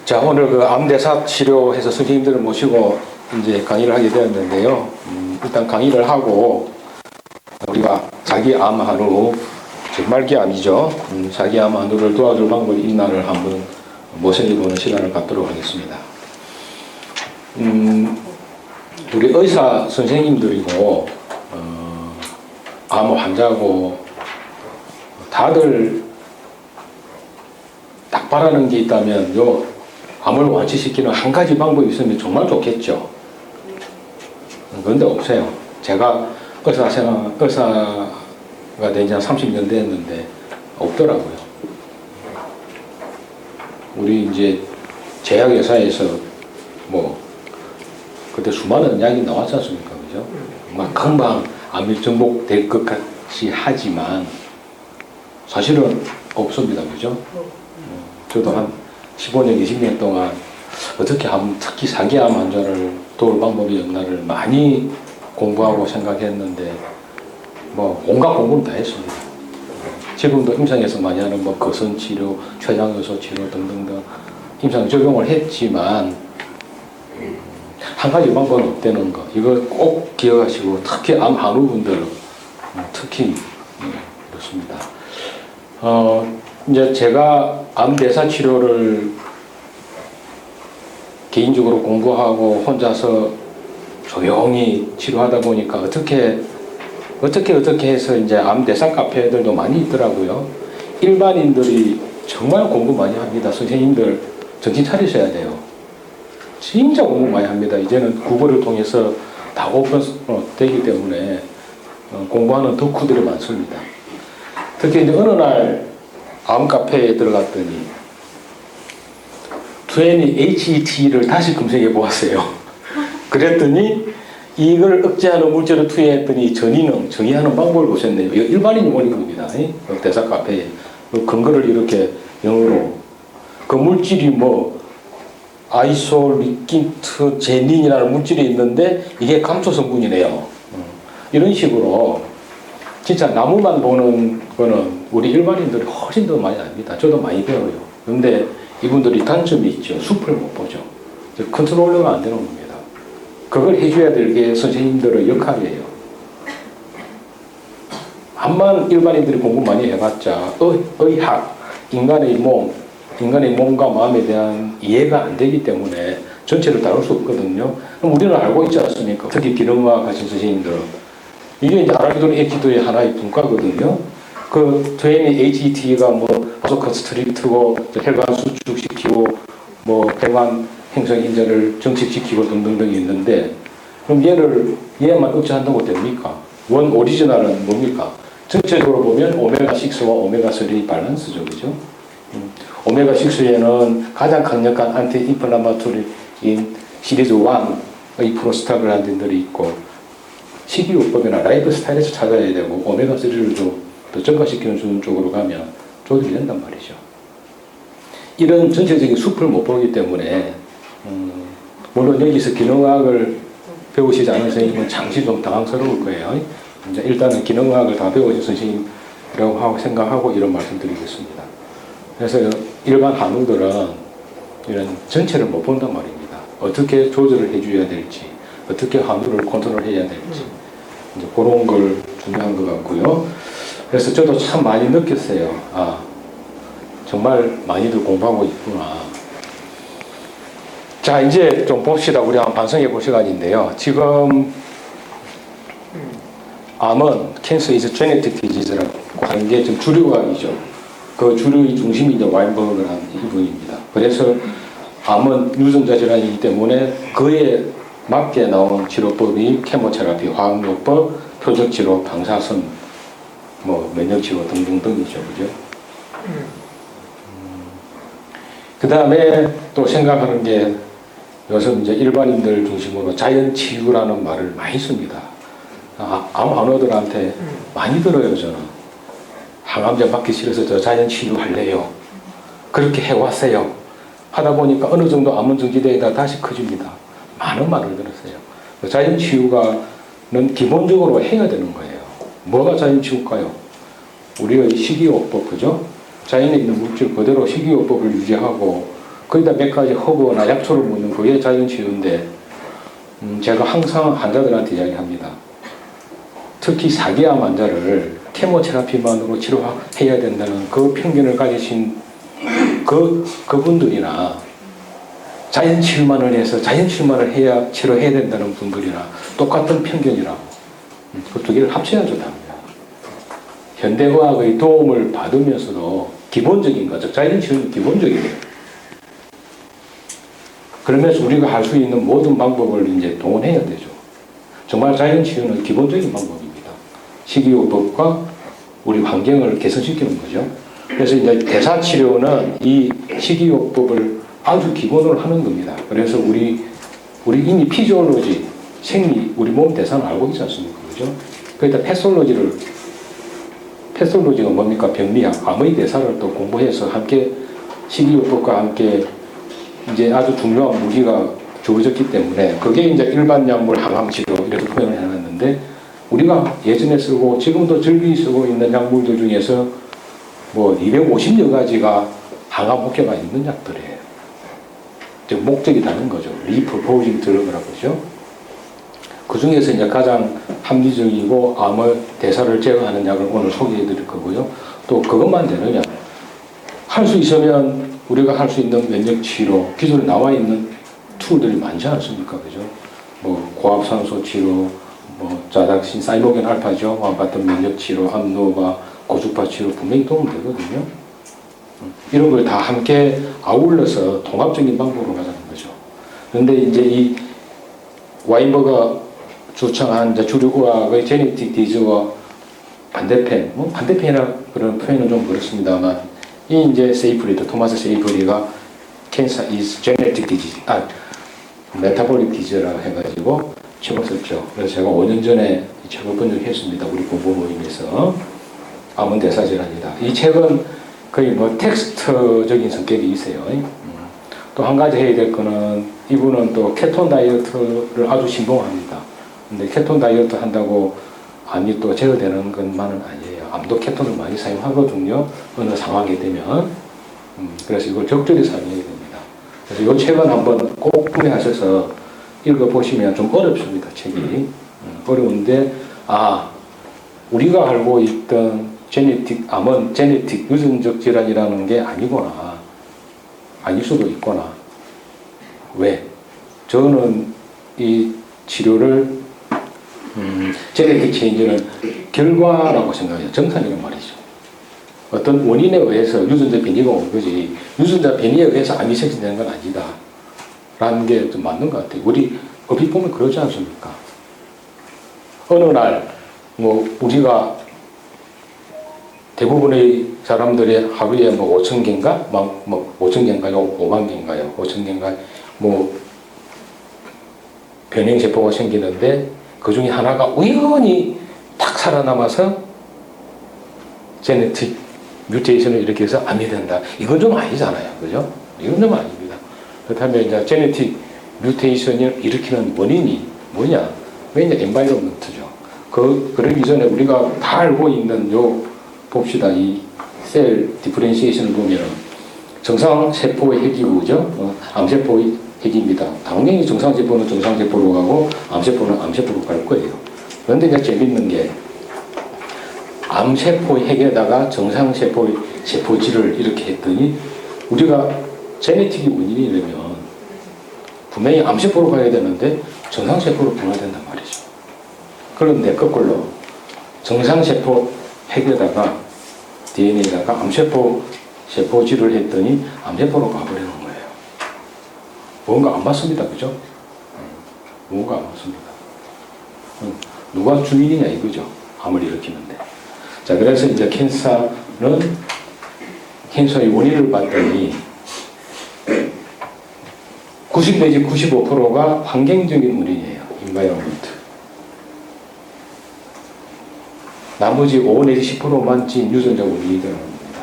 자, 오늘 그 암대사 치료해서 선생님들을 모시고 이제 강의를 하게 되었는데요. 일단 강의를 하고 우리가 자기 암 한우, 즉 말기암이죠. 자기 암 한우를 도와줄 방법이 있나를 한번 모색해보는 시간을 갖도록 하겠습니다. 우리 의사 선생님들이고 암 환자고 다들 딱 바라는 게 있다면 요 암을 완치시키는 한 가지 방법이 있으면 정말 좋겠죠. 그런데 없어요. 제가 의사가 된 지 한 30년 됐는데 없더라고요. 우리 이제 제약회사에서 뭐 그때 수많은 약이 나왔지 않습니까? 그죠? 막 금방 암이 정복될 것 같이 하지만 사실은 없습니다. 그죠? 저도 한 15년, 20년 동안 어떻게 특히 사기암 환자를 도울 방법이 없나를 많이 공부하고 생각했는데 뭐 온갖 공부를 다 했습니다. 지금도 임상에서 많이 하는 뭐 거선치료, 췌장요소 치료 등등등 임상 적용을 했지만 한 가지 방법은 없다는 거. 이거 꼭 기억하시고 특히 암 한우분들 특히 그렇습니다. 이제 제가 암 대사 치료를 개인적으로 공부하고 혼자서 조용히 치료하다 보니까 어떻게 해서 이제 암 대사 카페들도 많이 있더라고요. 일반인들이 정말 공부 많이 합니다. 선생님들 정신 차리셔야 돼요. 진짜 공부 많이 합니다. 이제는 구글을 통해서 다 오픈 되기 때문에 공부하는 덕후들이 많습니다. 특히 이제 어느 날 암 카페에 들어갔더니 20HT를 다시 검색해 보았어요. 그랬더니 이걸 억제하는 물질을 투여했더니 전이능, 정의하는 방법을 보셨네요. 이거 일반인이 올린 겁니다. 대사 카페에. 근거를 이렇게 영어로. 그 물질이 뭐 아이솔리킨트 제닌이라는 물질이 있는데 이게 감초 성분이네요. 이런 식으로 진짜 나무만 보는 거는 우리 일반인들이 훨씬 더 많이 압니다. 저도 많이 배워요. 그런데 이분들이 단점이 있죠. 숲을 못 보죠. 컨트롤러가 안 되는 겁니다. 그걸 해줘야 될 게 선생님들의 역할이에요. 암만 일반인들이 공부 많이 해봤자 의학, 인간의 몸과 마음에 대한 이해가 안 되기 때문에 전체를 다룰 수 없거든요. 그럼 우리는 알고 있지 않습니까? 특히 기능의학 하신 선생님들은. 이게 이제 아라비돌 액기도의 하나의 분과거든요. 그 20HT가 뭐 바소컨스트릭트고 혈관 수축시키고 뭐 혈관 행성 인자를 정책시키고 등등등이 있는데 그럼 얘만 억제한다고 됩니까? 원 오리지널은 뭡니까? 전체적으로 보면 오메가6와 오메가3 밸런스죠. 그죠? 오메가6에는 가장 강력한 안티 인플라마토리인 시리즈 1의 프로스타글란딘들이 있고 식이요법이나 라이프 스타일에서 찾아야 되고 오메가3를 좀 더 증가시키는 쪽으로 가면 조절이 된단 말이죠. 이런 전체적인 숲을 못 보기 때문에 물론 여기서 기능의학을 배우시지 않은 선생님은 잠시 좀 당황스러울 거예요. 이제 일단은 기능의학을 다 배우신 선생님이라고 생각하고 이런 말씀 드리겠습니다. 그래서 일반 한우들은 이런 전체를 못 본단 말입니다. 어떻게 조절을 해줘야 될지, 어떻게 한우를 컨트롤해야 될지 이제 그런 걸 중요한 것 같고요. 그래서 저도 참 많이 느꼈어요. 아, 정말 많이들 공부하고 있구나. 자, 이제 좀 봅시다. 우리 한번 반성해 볼 시간인데요. 지금 암은 Cancer is a genetic disease라고 하는 게 지금 주류학이죠. 그 주류의 중심이 이제 와인버그라는 이분입니다. 그래서 암은 유전자 질환이기 때문에 그에 맞게 나온 치료법이 케모테라피, 화학요법, 표적치료, 방사선, 뭐 면역치료 등등등이죠. 그죠? 그 다음에 또 생각하는 게 요즘 이제 일반인들 중심으로 자연치유라는 말을 많이 씁니다. 암 환우들한테 많이 들어요. 저는 항암제 받기 싫어서 저 자연치유 할래요. 그렇게 해왔어요. 하다 보니까 어느 정도 암은 정지되다 다시 커집니다. 많은 말을 들었어요. 자연치유가는 기본적으로 해야 되는 거예요. 뭐가 자연치유일까요? 우리의 식이요법, 그죠? 자연에 있는 물질 그대로 식이요법을 유지하고 거기다 몇 가지 허브나 약초를 묻는 그게 자연치유인데 제가 항상 환자들한테 이야기합니다. 특히 사기암 환자를 케모테라피만으로 치료해야 된다는 그 편견을 가지신 그분들이나 자연치유만을 해서 자연치유만을 해야 치료해야 된다는 분들이나 똑같은 편견이라고. 그 두 개를 합쳐야죠, 답니다. 현대의학의 도움을 받으면서도 기본적인 거죠. 자연치유는 기본적이에요. 그러면서 우리가 할 수 있는 모든 방법을 이제 동원해야 되죠. 정말 자연치유는 기본적인 방법입니다. 식이요법과 우리 환경을 개선시키는 거죠. 그래서 이제 대사치료는 이 식이요법을 아주 기본으로 하는 겁니다. 그래서 우리 이미 피지올로지, 생리, 우리 몸 대사는 알고 있지 않습니까? 그죠? 거기다 패솔로지가 뭡니까? 병리학, 암의 대사를 또 공부해서 함께 식이요법과 함께 이제 아주 중요한 무기가 주어졌기 때문에 그게 이제 일반 약물 항암치료 이렇게 표현을 해놨는데 우리가 예전에 쓰고 지금도 즐기 쓰고 있는 약물들 중에서 뭐 250여 가지가 항암 효과가 있는 약들이에요. 즉 목적이 다른 거죠. 리프포징 드러그라고 그러죠. 그 중에서 이제 가장 합리적이고 암의 대사를 제어하는 약을 오늘 소개해 드릴 거고요. 또 그것만 되느냐. 할 수 있으면 우리가 할 수 있는 면역 치료, 기존에 나와 있는 툴들이 많지 않습니까? 그죠? 뭐, 고압산소 치료, 뭐, 자닥신, 사이보겐 알파죠. 같은 면역 치료, 암노바, 고주파 치료 분명히 도움 되거든요. 이런 걸 다 함께 아울러서 통합적인 방법으로 가자는 거죠. 그런데 이제 이 와인버가 주창한 주류의학의 제네틱 디즈와 반대편, 뭐 반대편이라 그런 표현은 좀 그렇습니다만, 이 이제 세이프리드, 토마스 세이프리가 cancer is genetic disease, 메타볼릭 디즈라고 해가지고 책을 썼죠. 그래서 제가 5년 전에 이 책을 번역했습니다. 우리 공부 모임에서. 암은 대사질환이다. 이 책은 거의 뭐 텍스트적인 성격이 있어요. 또 한 가지 해야 될 거는 이분은 또 케톤 다이어트를 아주 신봉합니다. 근데 케톤 다이어트 한다고 암이 또 제어되는 것만은 아니에요. 암도 케톤을 많이 사용하거든요. 어느 상황이 되면. 그래서 이걸 적절히 사용해야 됩니다. 그래서 이 책은 한번 꼭 구매하셔서 읽어보시면 좀 어렵습니다. 책이. 어려운데 우리가 알고 있던 암은 제네틱 유전적 질환이라는 게 아니구나. 아닐 수도 있구나. 왜? 저는 이 치료를 제네틱 체인지는 결과라고 생각해요. 정상이란 말이죠. 어떤 원인에 의해서 유전자 변이가 온 거지 유전자 변이에 의해서 암이 생성되는 건 아니다. 라는 게 좀 맞는 것 같아요. 우리 어떻게 보면 그러지 않습니까? 어느 날 우리가 대부분의 사람들이 하루에 5천 개인가? 5천 개인가요? 5만 개인가요? 5천 개인가? 변형세포가 생기는데 그 중에 하나가 우연히 딱 살아남아서 제네틱 뮤테이션을 이렇게 해서 암이 된다. 이건 좀 아니잖아요. 그죠? 이건 좀 아닙니다. 그렇다면 이제 제네틱 뮤테이션을 일으키는 원인이 뭐냐? 왜냐? 엔바이러먼트죠. 그러기 전에 우리가 다 알고 있는 봅시다. 이 셀 디퍼렌시에이션을 보면 정상세포의 핵이고, 그죠? 암세포의 핵입니다. 당연히 정상세포는 정상세포로 가고, 암세포는 암세포로 갈 거예요. 그런데 이제 재밌는 게, 암세포의 핵에다가 정상세포의 세포질을 이렇게 했더니, 우리가 제네틱이 원인이라면, 분명히 암세포로 가야 되는데, 정상세포로 분화된단 말이죠. 그런데 거꾸로, 정상세포 핵에다가 DNA에다가 암세포 세포질을 했더니 암세포로 가버리는 거예요. 뭔가 안 맞습니다. 그죠? 뭔가 안 맞습니다. 누가 주인이냐 이거죠. 암을 일으키는데. 자, 그래서 이제 캔서의 원인을 봤더니 90 내지 95%가 환경적인 원인이에요. environment. 나머지 5 내지 10%만 진 유전자 원인이 되는 겁니다.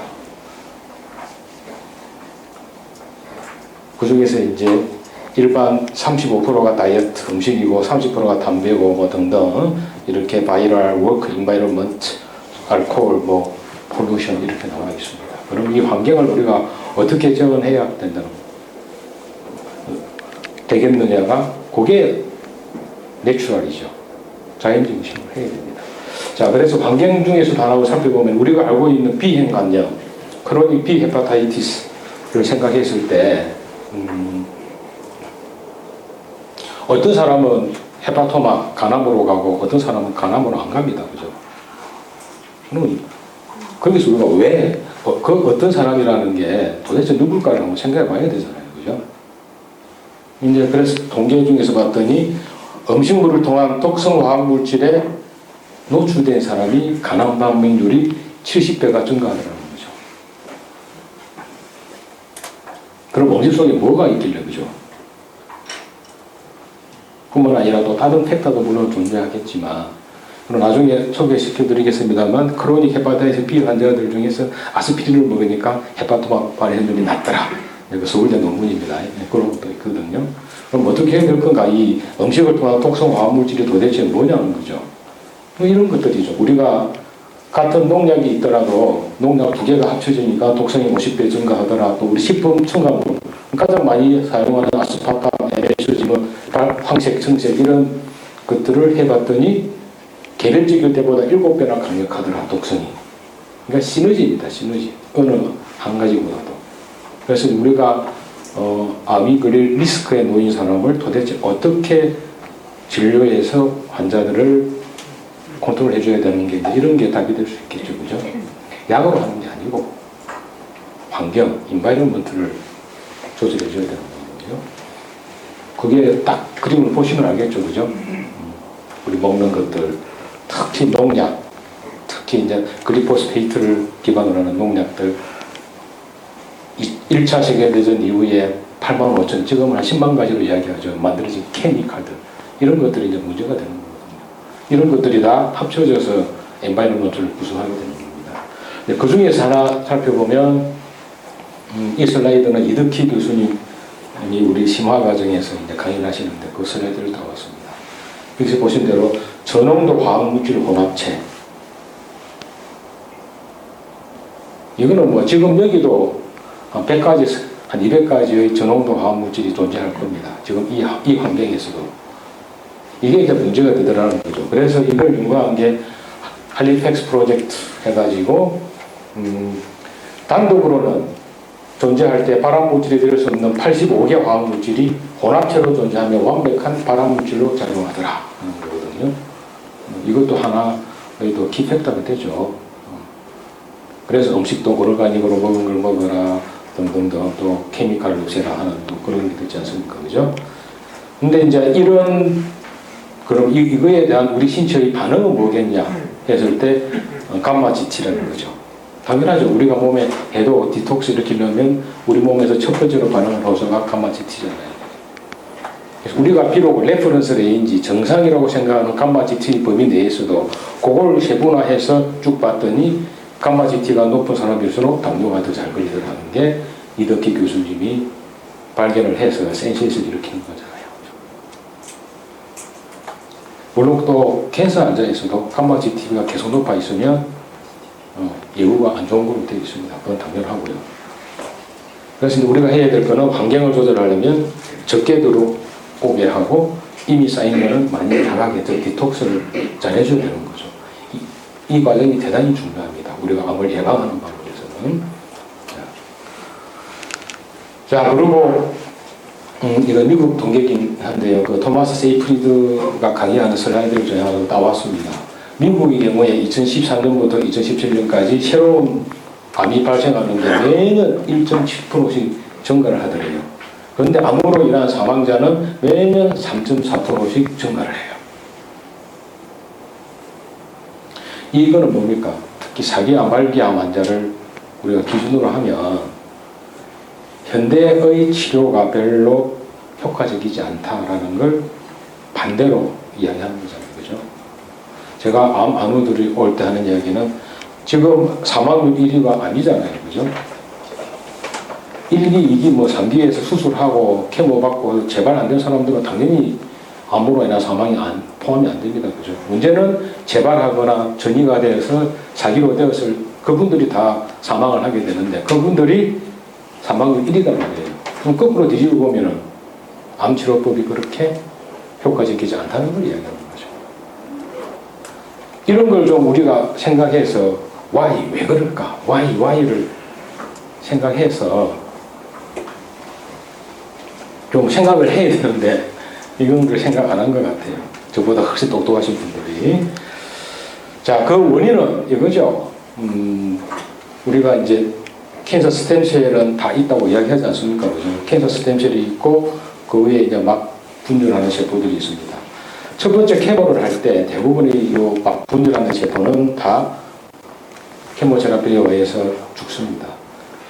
그 중에서 이제 일반 35%가 다이어트 음식이고 30%가 담배고 등등 이렇게 바이럴, 워크, 인바이러먼트, 알코올, 폴루션 이렇게 나와 있습니다. 그럼 이 환경을 우리가 어떻게 재현해야 된다는 되겠느냐가 그게 내추럴이죠. 자연적인 식으로 해야 됩니다. 자, 그래서 환경 중에서도 하나로 살펴보면 우리가 알고 있는 비행관염, 크로닉 비헤파타이티스를 생각했을 때 어떤 사람은 헤파토마, 간암으로 가고 어떤 사람은 간암으로 안 갑니다. 그죠? 그러면 거기서 우리가 왜, 그 어떤 사람이라는 게 도대체 누굴까를 한번 생각해 봐야 되잖아요. 그죠? 이제 그래서 통계 중에서 봤더니 음식물을 통한 독성 화학물질에 노출된 사람이 간암 발병률이 70배가 증가하더라는 거죠. 그럼 음식 속에 뭐가 있길래, 그죠? 뿐만 아니라 또 다른 팩터도 물론 존재하겠지만, 그럼 나중에 소개시켜 드리겠습니다만, 크로닉 헤파타이티스 B 환자들 중에서 아스피린을 먹으니까 헤파토마 발현율이 낮더라. 이거 서울대 논문입니다. 그런 것도 있거든요. 그럼 어떻게 해야 될 건가? 이 음식을 통한 독성 화학물질이 도대체 뭐냐는 거죠. 뭐 이런 것들이죠. 우리가 같은 농약이 있더라도 농약 두 개가 합쳐지니까 독성이 50배 증가하더라. 또 우리 식품 첨가물 가장 많이 사용하는 아스파탐, MSG, 황색, 청색 이런 것들을 해봤더니 계열적일 때보다 7배나 강력하더라, 독성이. 그러니까 시너지입니다, 시너지. 어느 한 가지보다도. 그래서 우리가 암이 걸릴 리스크에 놓인 사람을 도대체 어떻게 진료해서 환자들을 컨트롤 해줘야 되는 게 이런 게 답이 될 수 있겠죠, 그죠? 약으로 하는 게 아니고 환경, 인바이러먼트를 조절해줘야 되는 거거든요. 그게 딱 그림을 보시면 알겠죠, 그죠? 우리 먹는 것들, 특히 농약, 특히 이제 글리포스페이트를 기반으로 하는 농약들, 1차 세계대전 이후에 8만 5천, 지금은 한 10만 가지로 이야기하죠. 만들어진 케미칼들. 이런 것들이 이제 문제가 되는 거거든요. 이런 것들이 다 합쳐져서 엔바이러먼트를 구성하게 되는 겁니다. 그 중에서 하나 살펴보면, 이 슬라이드는 이덕희 교수님이 우리 심화 과정에서 이제 강의를 하시는데 그 슬라이드를 다 왔습니다. 여기서 보신 대로 저농도 화학물질 혼합체. 이거는 뭐 지금 여기도 한 100가지, 한 200가지의 저농도 화학물질이 존재할 겁니다. 지금 이 환경에서도. 이게 이제 문제가 되더라는 거죠. 그래서 이걸 연구한 게 할리팩스 프로젝트 해가지고, 단독으로는 존재할 때 발암물질이 될 수 없는 85개 화학물질이 혼합체로 존재하며 완벽한 발암물질로 작용하더라 하는 거거든요. 이것도 하나의 또 키팩터가 되죠. 그래서 음식도 오르가닉으로 먹은 걸 먹어라 등등등 또 케미칼을 없애라 하는 또 그런 게 되지 않습니까? 그죠? 근데 이제 이런 그럼 이거에 대한 우리 신체의 반응은 뭐겠냐 했을 때 감마 GT라는 거죠. 당연하죠. 우리가 몸에 해도 디톡스 일으키려면 우리 몸에서 첫 번째로 반응하는 호소가 감마 GT잖아요. 그래서 우리가 비록 레퍼런스 레인지 정상이라고 생각하는 감마 GT 범위 내에서도 그걸 세분화해서 쭉 봤더니 감마 GT가 높은 사람일수록 당뇨가 더 잘 걸리더라는 게 이덕희 교수님이 발견을 해서 센세이션을 일으키는 거잖아요. 물론 또 캔서 환자에서도 감마 GT가 계속 높아 있으면 예후가 안 좋은 걸로 되어 있습니다. 그건 당연하고요. 그래서 이제 우리가 해야 될 거는 환경을 조절하려면 적게 들어오게 하고 이미 쌓인 거는 많이 나가게 해서 디톡스를 잘 해줘야 되는 거죠. 이 과정이 대단히 중요합니다. 우리가 암을 예방하는 방법에서는. 자, 그리고 이거 미국 통계긴 한데요. 그 토마스 세이프리드가 강의하는 슬라이드를 저희 하나 따왔습니다. 미국의 경우에 2013년부터 2017년까지 새로운 암이 발생하는 게 매년 1.7%씩 증가를 하더래요. 그런데 암으로 인한 사망자는 매년 3.4%씩 증가를 해요. 이거는 뭡니까? 특히 사기암, 말기암 환자를 우리가 기준으로 하면 현대의 치료가 별로 효과적이지 않다라는 걸 반대로 이야기하는 거잖아요. 그죠? 제가 암 안우들이 올 때 하는 이야기는 지금 사망률 1위가 아니잖아요. 그죠? 1기, 2기, 뭐 3기에서 수술하고 케모 받고 재발 안 된 사람들은 당연히 암으로 인한 사망이 포함이 안 됩니다. 그죠? 문제는 재발하거나 전이가 되어서 사기로 되었을 그분들이 다 사망을 하게 되는데 그분들이 사망률 1위단 말이에요. 그럼 거꾸로 뒤집어 보면은 암치료법이 그렇게 효과적이지 않다는 걸 이야기하는 거죠. 이런 걸 좀 우리가 생각해서 why, 왜 그럴까? why를 생각해서 좀 생각을 해야 되는데 이건 걸 생각 안 한 것 같아요. 저보다 훨씬 똑똑하신 분들이. 자, 그 원인은 이거죠. 우리가 이제 캔서 스템셀은 다 있다고 이야기하지 않습니까? 그죠? 캔서 스템셀이 있고 그 위에 이제 막 분열하는 세포들이 있습니다. 첫 번째 케모를 할 때 대부분의 막 분열하는 세포는 다 케모테라피에 의해서 죽습니다.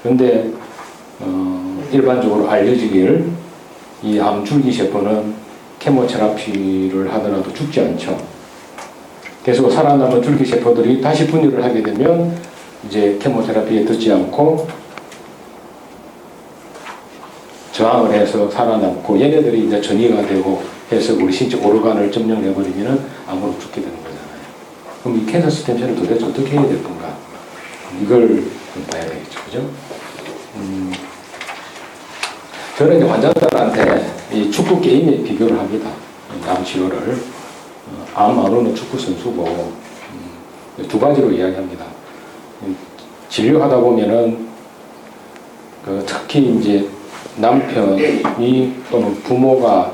그런데 일반적으로 알려지길 이 암줄기 세포는 케모테라피를 하더라도 죽지 않죠. 계속 살아남은 줄기 세포들이 다시 분열을 하게 되면 이제 케모테라피에 듣지 않고 저항을 해서 살아남고 얘네들이 이제 전이가 되고 해서 우리 신체 오르간을 점령해버리면 암으로 죽게 되는 거잖아요. 그럼 이 캔서 스템셀을 도대체 어떻게 해야 될 건가? 이걸 봐야 되겠죠. 그죠? 저는 이제 환자들한테 이 축구 게임에 비교를 합니다. 암 치료를. 암 안오는 축구 선수고, 두 가지로 이야기합니다. 진료하다 보면은, 특히 이제 남편이 또는 부모가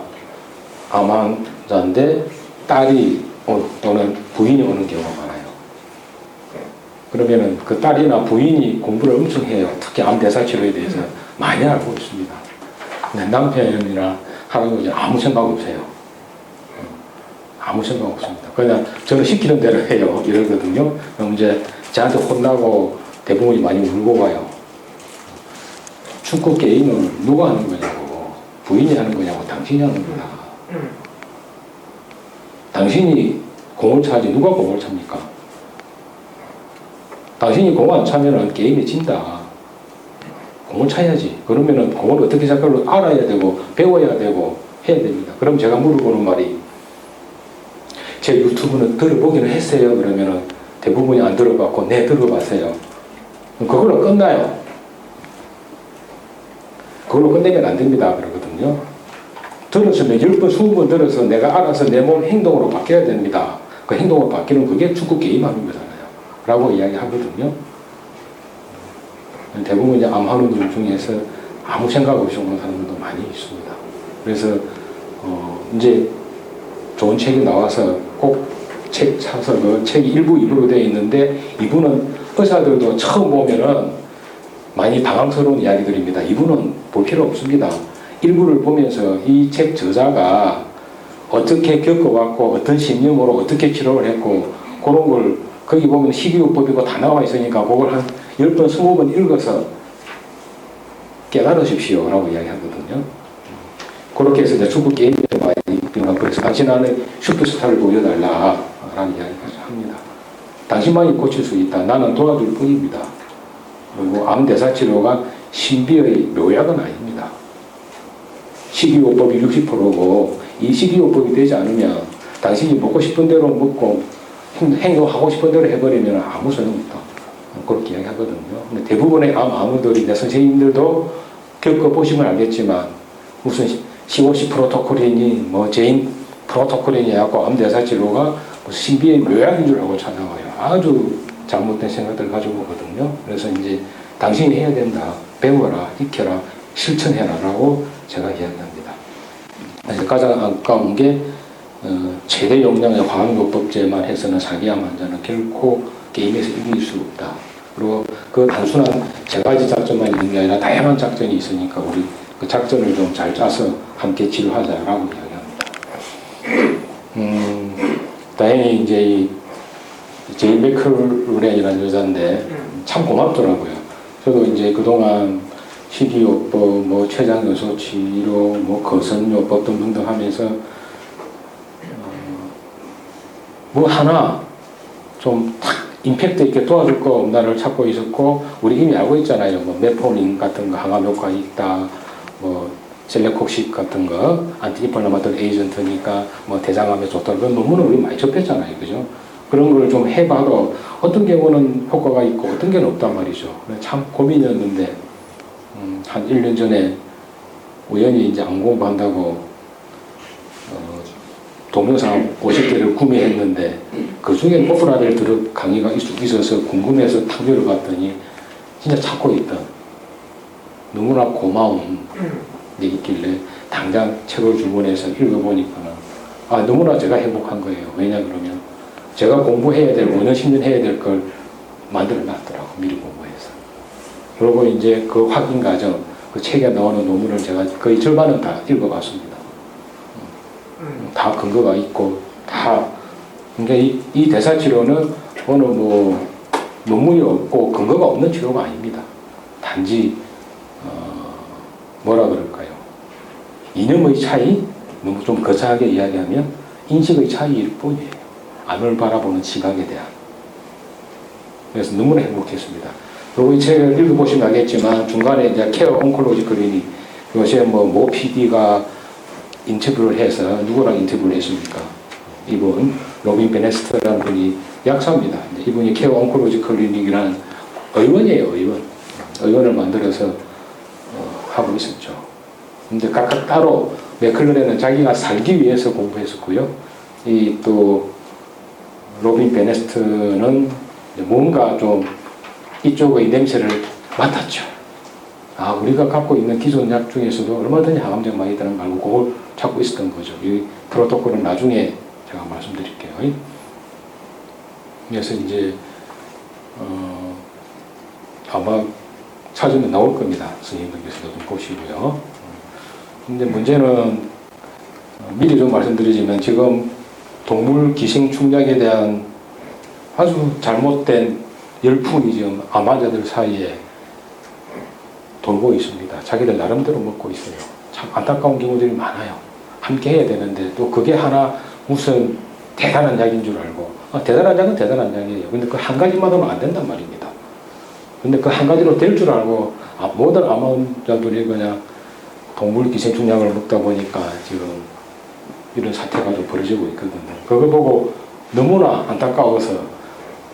암 환자인데 딸이 또는 부인이 오는 경우가 많아요. 그러면은 그 딸이나 부인이 공부를 엄청 해요. 특히 암 대사 치료에 대해서 많이 알고 있습니다. 근데 남편이나 할아버지는 아무 생각 없어요. 아무 생각 없습니다. 그냥 저는 시키는 대로 해요. 이러거든요. 그럼 이제 저한테 혼나고 대부분이 많이 울고 가요. 축구 게임을 누가 하는 거냐고, 부인이 하는 거냐고, 당신이 하는 거다. 당신이 공을 차지 누가 공을 찹니까? 당신이 공 안 차면은 게임에 진다. 공을 차야지. 그러면은 공을 어떻게 잡을지 알아야 되고 배워야 되고 해야 됩니다. 그럼 제가 물어보는 말이, 제 유튜브는 들어보기는 했어요. 그러면은 대부분이 안 들어봤고, 네, 들어봤어요. 그걸로 끝나요. 그걸로 끝내면 안 됩니다. 그러거든요. 들었으면 10번, 20번 들어서 내가 알아서 내 몸 행동으로 바뀌어야 됩니다. 그 행동으로 바뀌는 그게 축구 게임 하는 거잖아요. 라고 이야기 하거든요. 대부분 이제 암하는 분 중에서 아무 생각 없이 오는 사람들도 많이 있습니다. 그래서, 이제 좋은 책이 나와서 꼭 책 사서 그 책이 1부, 2부로 되어 있는데, 이부는 의사들도 처음 보면은 많이 당황스러운 이야기들입니다. 2부는 볼 필요 없습니다. 1부를 보면서 이 책 저자가 어떻게 겪어왔고 어떤 신념으로 어떻게 치료를 했고 그런 걸 거기 보면 식이요법이고 다 나와 있으니까 그걸 한 10번, 20번 읽어서 깨달으십시오 라고 이야기하거든요. 그렇게 해서 이제 축구 게임에 많이 그래서 당신 안에 슈퍼스타를 보여달라 라는 이야기를 합니다. 당신만이 고칠 수 있다. 나는 도와줄 뿐입니다. 그리고 암대사치료가 신비의 묘약은 아닙니다. 식이요법이 60%고 이 식이요법이 되지 않으면 당신이 먹고 싶은 대로 먹고 행동하고 싶은 대로 해버리면 아무 소용없다. 그렇게 이야기하거든요. 근데 대부분의 암의들이 내 선생님들도 겪어보시면 알겠지만 무슨 C50 프로토콜이니 뭐 제인 프로토콜이니 해갖고 암대사치료가 신비의 묘약인 줄 알고 찾아와요. 아주 잘못된 생각들을 가지고 오거든요. 그래서 이제 당신이 해야 된다. 배워라, 익혀라, 실천해라 라고 제가 이야기합니다. 가장 안타까운 게 최대 용량의 화학요법제만 해서는 사기암 환자는 결코 게임에서 이길 수 없다. 그리고 그 단순한 세 가지 작전만 있는 게 아니라 다양한 작전이 있으니까 우리 그 작전을 좀 잘 짜서 함께 치료하자라고 이야기합니다. 다행히 이제 이 제인 맥클렌이라는 여자인데 참 고맙더라고요. 저도 이제 그동안 식이요법, 뭐 췌장요소 치료, 뭐 거선요법 등등 하면서 뭐 하나 좀 임팩트 있게 도와줄 거 없나를 찾고 있었고, 우리 이미 알고 있잖아요. 뭐 메포닌 같은 거 항암 효과 있다, 뭐 셀레콕식 같은 거 안티인플라마토리 에이전트니까 뭐 대장암에 좋다. 그런 논문을 우리 많이 접했잖아요, 그죠? 그런 걸 좀 해봐도 어떤 경우는 효과가 있고 어떤 경우는 없단 말이죠. 참 고민이었는데 한 1년 전에 우연히 이제 안 공부한다고 동영상 50개를 구매했는데 그 중에 오프라벨 드럽 강의가 있어서 궁금해서 탐구를 봤더니 진짜 찾고 있던 너무나 고마운 게 있길래 당장 책을 주문해서 읽어보니까 너무나 제가 행복한 거예요. 왜냐 그러면 제가 공부해야 될 5년 10년 해야 될 걸 만들어 놨더라고, 미리 공부해서. 그리고 이제 그 확인 과정, 그 책에 나오는 논문을 제가 거의 절반은 다 읽어봤습니다. 다 근거가 있고 다. 그러니까 이 대사 치료는 어느 뭐 논문이 없고 근거가 없는 치료가 아닙니다. 단지 뭐라 그럴까요? 이념의 차이, 너무 좀 거창하게 이야기하면 인식의 차이일 뿐이에요. 암을 바라보는 시각에 대한. 그래서 너무나 행복했습니다. 그리고 이 책을 읽어보시면 알겠지만 중간에 이제 케어 온콜로지 클리닉, 요새 모 PD가 인터뷰를 해서 누구랑 인터뷰를 했습니까? 이분 로빈 베네스트라는 분이 약사입니다. 이분이 케어 온콜로지 클리닉이라는 의원이에요. 의원을 만들어서 하고 있었죠. 근데 각각 따로 맥클런에는 자기가 살기 위해서 공부했었고요. 이 또 로빈 베네스트는 뭔가 좀 이쪽의 냄새를 맡았죠. 우리가 갖고 있는 기존 약 중에서도 얼마든지 항암제 많이 있다는 거 알고 그걸 찾고 있었던 거죠. 이 프로토콜은 나중에 제가 말씀드릴게요. 그래서 이제 아마 찾으면 나올 겁니다. 선생님들께서도 좀 보시고요. 근데 문제는 미리 좀 말씀드리자면 지금 동물 기생충약에 대한 아주 잘못된 열풍이 지금 암 환자들 사이에 돌고 있습니다. 자기들 나름대로 먹고 있어요. 참 안타까운 경우들이 많아요. 함께 해야 되는데 또 그게 하나 무슨 대단한 약인 줄 알고 대단한 약은 대단한 약이에요. 근데 그 한 가지만으로는 안 된단 말입니다. 근데 그 한 가지로 될 줄 알고 모든 암 환자들이 그냥 동물 기생충약을 먹다 보니까 지금 이런 사태가 좀 벌어지고 있거든요. 그걸 보고 너무나 안타까워서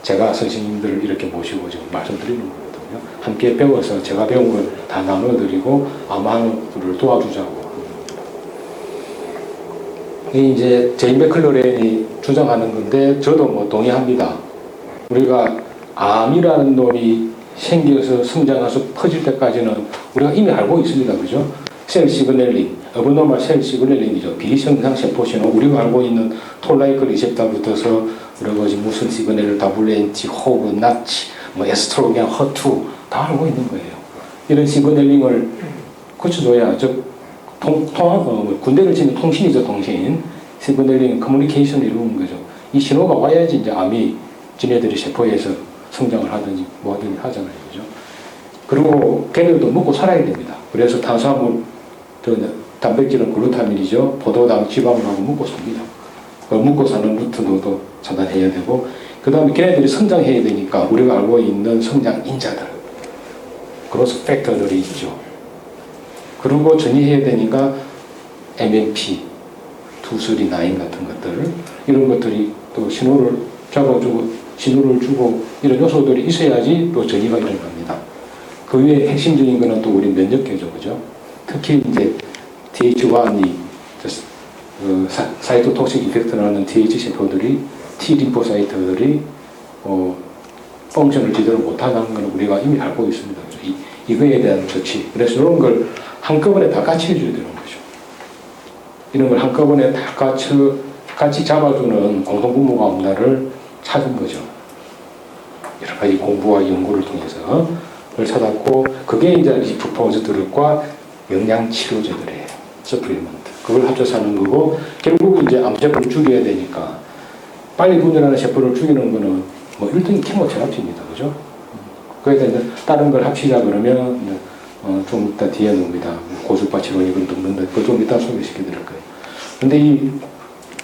제가 선생님들을 이렇게 모시고 지금 말씀드리는 거거든요. 함께 배워서 제가 배운 걸 다 나눠드리고 암 환자들을 도와주자고. 이제 제인 맥클러렌이 주장하는 건데 저도 뭐 동의합니다. 우리가 암이라는 놈이 생겨서 성장해서 퍼질 때까지는 우리가 이미 알고 있습니다. 그죠? 셀 시그널링, 어브노멀 셀 시그널링이죠. 비정상 세포 신호, 우리가 알고 있는 톨라이크 리셉터부터서 여러 가지 무슨 시그널, WNT, 호그, 나치, 에스트로겐, 허투 다 알고 있는 거예요. 이런 시그널링을 고쳐줘야 군대를 치면 통신이죠, 통신. 시그널링, 커뮤니케이션을 이루는 거죠. 이 신호가 와야지 이제 암이 지네들이 세포에서 성장을 하든지 뭐 하든지 하잖아요. 그죠? 그리고 걔네들도 먹고 살아야 됩니다. 그래서 탄수화물, 단백질은 글루타민이죠. 포도당, 지방하고 먹고 삽니다. 먹고 사는 루트도 차단해야 되고, 그 다음에 걔네들이 성장해야 되니까 우리가 알고 있는 성장 인자들, 그로스 팩터들이 있죠. 그리고 전이해야 되니까 MMP, 2, 3, 9 같은 것들, 이런 것들이 또 신호를 잡아주고 신호를 주고 이런 요소들이 있어야지 또 전이가 일어납니다. 그 외에 핵심적인 거는 또 우리 면역계죠, 그죠? 특히 이제 TH1이 사이토톡식 이펙트라는 TH 세포들이 T 림포사이트들이 펑션을 제대로 못하는 건 우리가 이미 알고 있습니다. 그죠? 이거에 대한 조치. 그래서 이런 걸 한꺼번에 다 같이 해줘야 되는 거죠. 이런 걸 한꺼번에 다 같이 잡아주는 공동분모가 없나를 찾은 거죠. 여러 가지 공부와 연구를 통해서 그걸 찾았고, 그게 이제 리프포즈 드럭과 영양치료제들이에요. 서플리먼트. 그걸 합쳐서 하는 거고, 결국 이제 암세포를 죽여야 되니까 빨리 분열하는 세포를 죽이는 거는 뭐 1등이 케모테라피입니다. 그죠? 거기다 이제 다른 걸 합치자 그러면 좀 이따 뒤에 놓습니다. 고주파 치료 이걸 넣는데 그거 좀 이따 소개시켜 드릴 거예요. 근데 이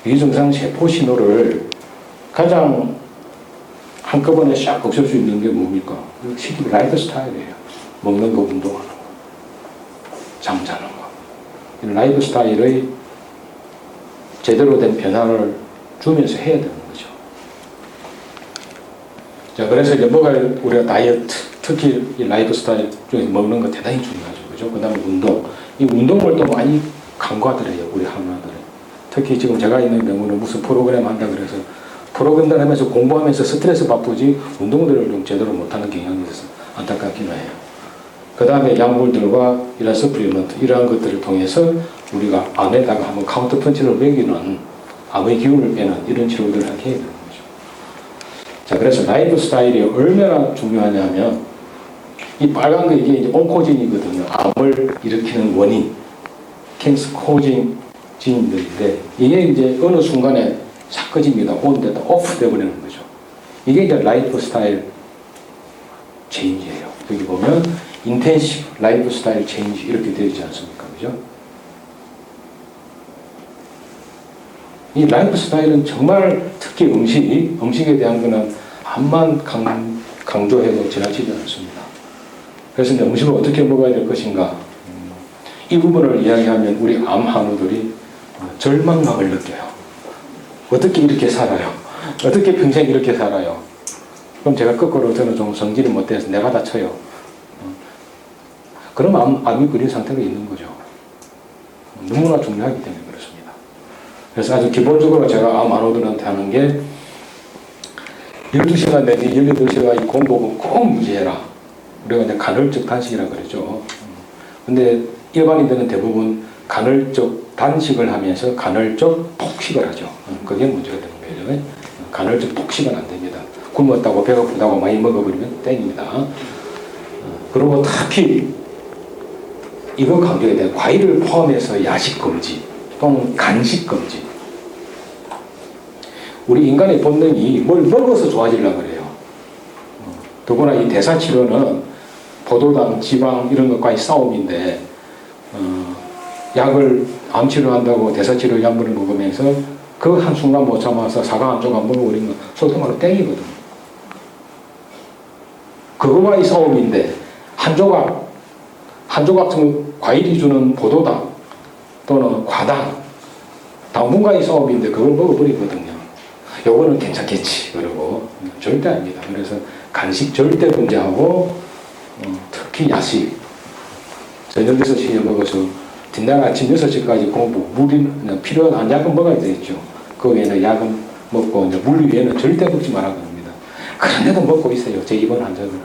비정상 세포 신호를 가장 한꺼번에 싹 없앨 수 있는 게 뭡니까? 식이 라이프 스타일이에요. 먹는 거, 운동하는 거, 잠자는 거. 이 라이프 스타일의 제대로 된 변화를 주면서 해야 되는 거죠. 자, 그래서 이제 우리가 다이어트, 특히 이 라이프 스타일 중에 먹는 거 대단히 중요하죠. 그죠? 그 다음에 운동. 이 운동을 또 많이 강구하더래요, 우리 한화들은. 특히 지금 제가 있는 경우는 무슨 프로그램 한다 그래서 프로그램들 하면서 공부하면서 스트레스 바쁘지 운동들을 좀 제대로 못하는 경향이 있어서 안타깝긴 해요. 그 다음에 약물들과 이런 서플리먼트 이러한 것들을 통해서 우리가 암에다가 한번 카운터 펀치를 매기는 암의 기운을 빼는 이런 치료들을 하게 해야 되는 거죠. 자, 그래서 라이프 스타일이 얼마나 중요하냐면 이 빨간 거 이게 이제 온코진이거든요. 암을 일으키는 원인, 캔서 코징 진들인데 이게 이제 어느 순간에 싹 꺼집니다. 온데다 오프 되어버리는 거죠. 이게 이제 라이프 스타일 체인지예요. 여기 보면 인텐시브 라이프 스타일 체인지 이렇게 되어 있지 않습니까? 그죠? 이 라이프 스타일은 정말 특히 음식에 대한 거는 암만 강조해도 지나치지 않습니다. 그래서 이제 음식을 어떻게 먹어야 될 것인가 이 부분을 이야기하면 우리 암 환우들이 절망감을 느껴요. 어떻게 이렇게 살아요? 어떻게 평생 이렇게 살아요? 그럼 제가 거꾸로 저는 좀 성질이 못돼서 내가 다쳐요. 그럼 암이 걸린 상태가 있는 거죠. 너무나 중요하기 때문에 그렇습니다. 그래서 아주 기본적으로 제가 암 환우들한테 하는 게 12시간 내지 18시간 이 공복은 꼭 유지해라. 우리가 이제 간헐적 단식이라고 그러죠. 근데 일반인들은 대부분 간헐적 단식을 하면서 간헐적 폭식을 하죠. 그게 문제가 되는 거예요. 간헐적 폭식은 안 됩니다. 굶었다고 배고프다고 많이 먹어버리면 땡입니다. 그리고 특히 이거 강조해야 돼요. 과일을 포함해서 야식 금지 또는 간식 금지. 우리 인간의 본능이 뭘 먹어서 좋아지려고 그래요. 더구나 이 대사치료는 포도당, 지방 이런 것과의 싸움인데 약을 암치료한다고 대사치료 약물을 먹으면서 그 한순간 못 참아서 사과 한 조각 먹어버리면 소통으로 땡이거든요. 그거와의 싸움인데 한 조각 과일이 주는 포도당 또는 과당 당분간의 싸움인데 그걸 먹어버리거든요. 요거는 괜찮겠지 그러고 절대 아닙니다. 그래서 간식 절대 금지하고 특히 야식 저녁 6시에 먹어서 뒷날 아침 6시까지 공부 물이 필요한 약은 먹어야 되겠죠. 그 외에는 약은 먹고 이제 물 위에는 절대 먹지 말라고 합니다. 그런데도 먹고 있어요. 제 입원 환자들은.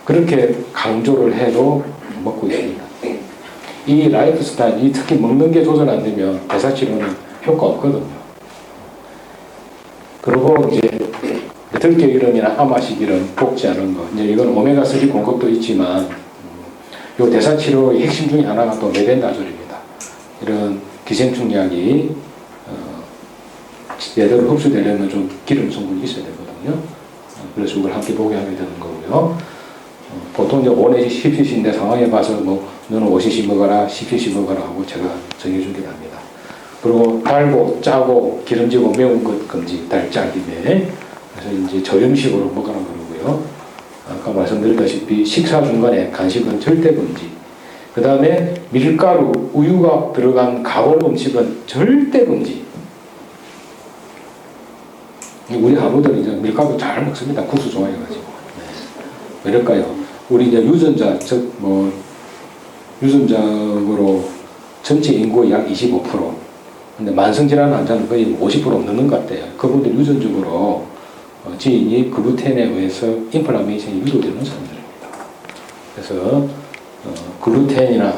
그렇게 강조를 해도 먹고 있습니다. 이 라이프 스타일이 특히 먹는 게 조절 안 되면 대사치료는 효과 없거든요. 그리고 이제 들깨기름이나 아마식이름 볶지 않은 거 이제 이건 오메가3 공급도 있지만 요 대사치료의 핵심 중에 하나가 또 메벤다졸입니다. 이런 기생충 약이 제대로 흡수되려면 좀 기름 성분이 있어야 되거든요. 그래서 이걸 함께 보게 하게 되는 거고요. 보통 이제 5 내지 10cc인데 상황에 봐서 뭐 너는 5cc 먹어라 10cc 먹어라 하고 제가 정해주기도 합니다. 그리고 달고 짜고 기름지고 매운 것 금지 달짜기네. 그래서 이제 저염식으로 먹으라 그러고요. 아까 말씀드렸다시피 식사 중간에 간식은 절대 금지. 그 다음에 밀가루, 우유가 들어간 가공 음식은 절대 금지. 우리 한우들은 이제 밀가루 잘 먹습니다. 국수 좋아해가지고. 왜 이럴까요? 우리 이제 유전자, 유전적으로 전체 인구의 약 25%. 근데 만성질환 환자는 거의 50% 넘는 것 같아요. 그분들 유전적으로 지인이 글루텐에 의해서 인플라메이션이 유도되는 사람들입니다. 그래서 글루텐이나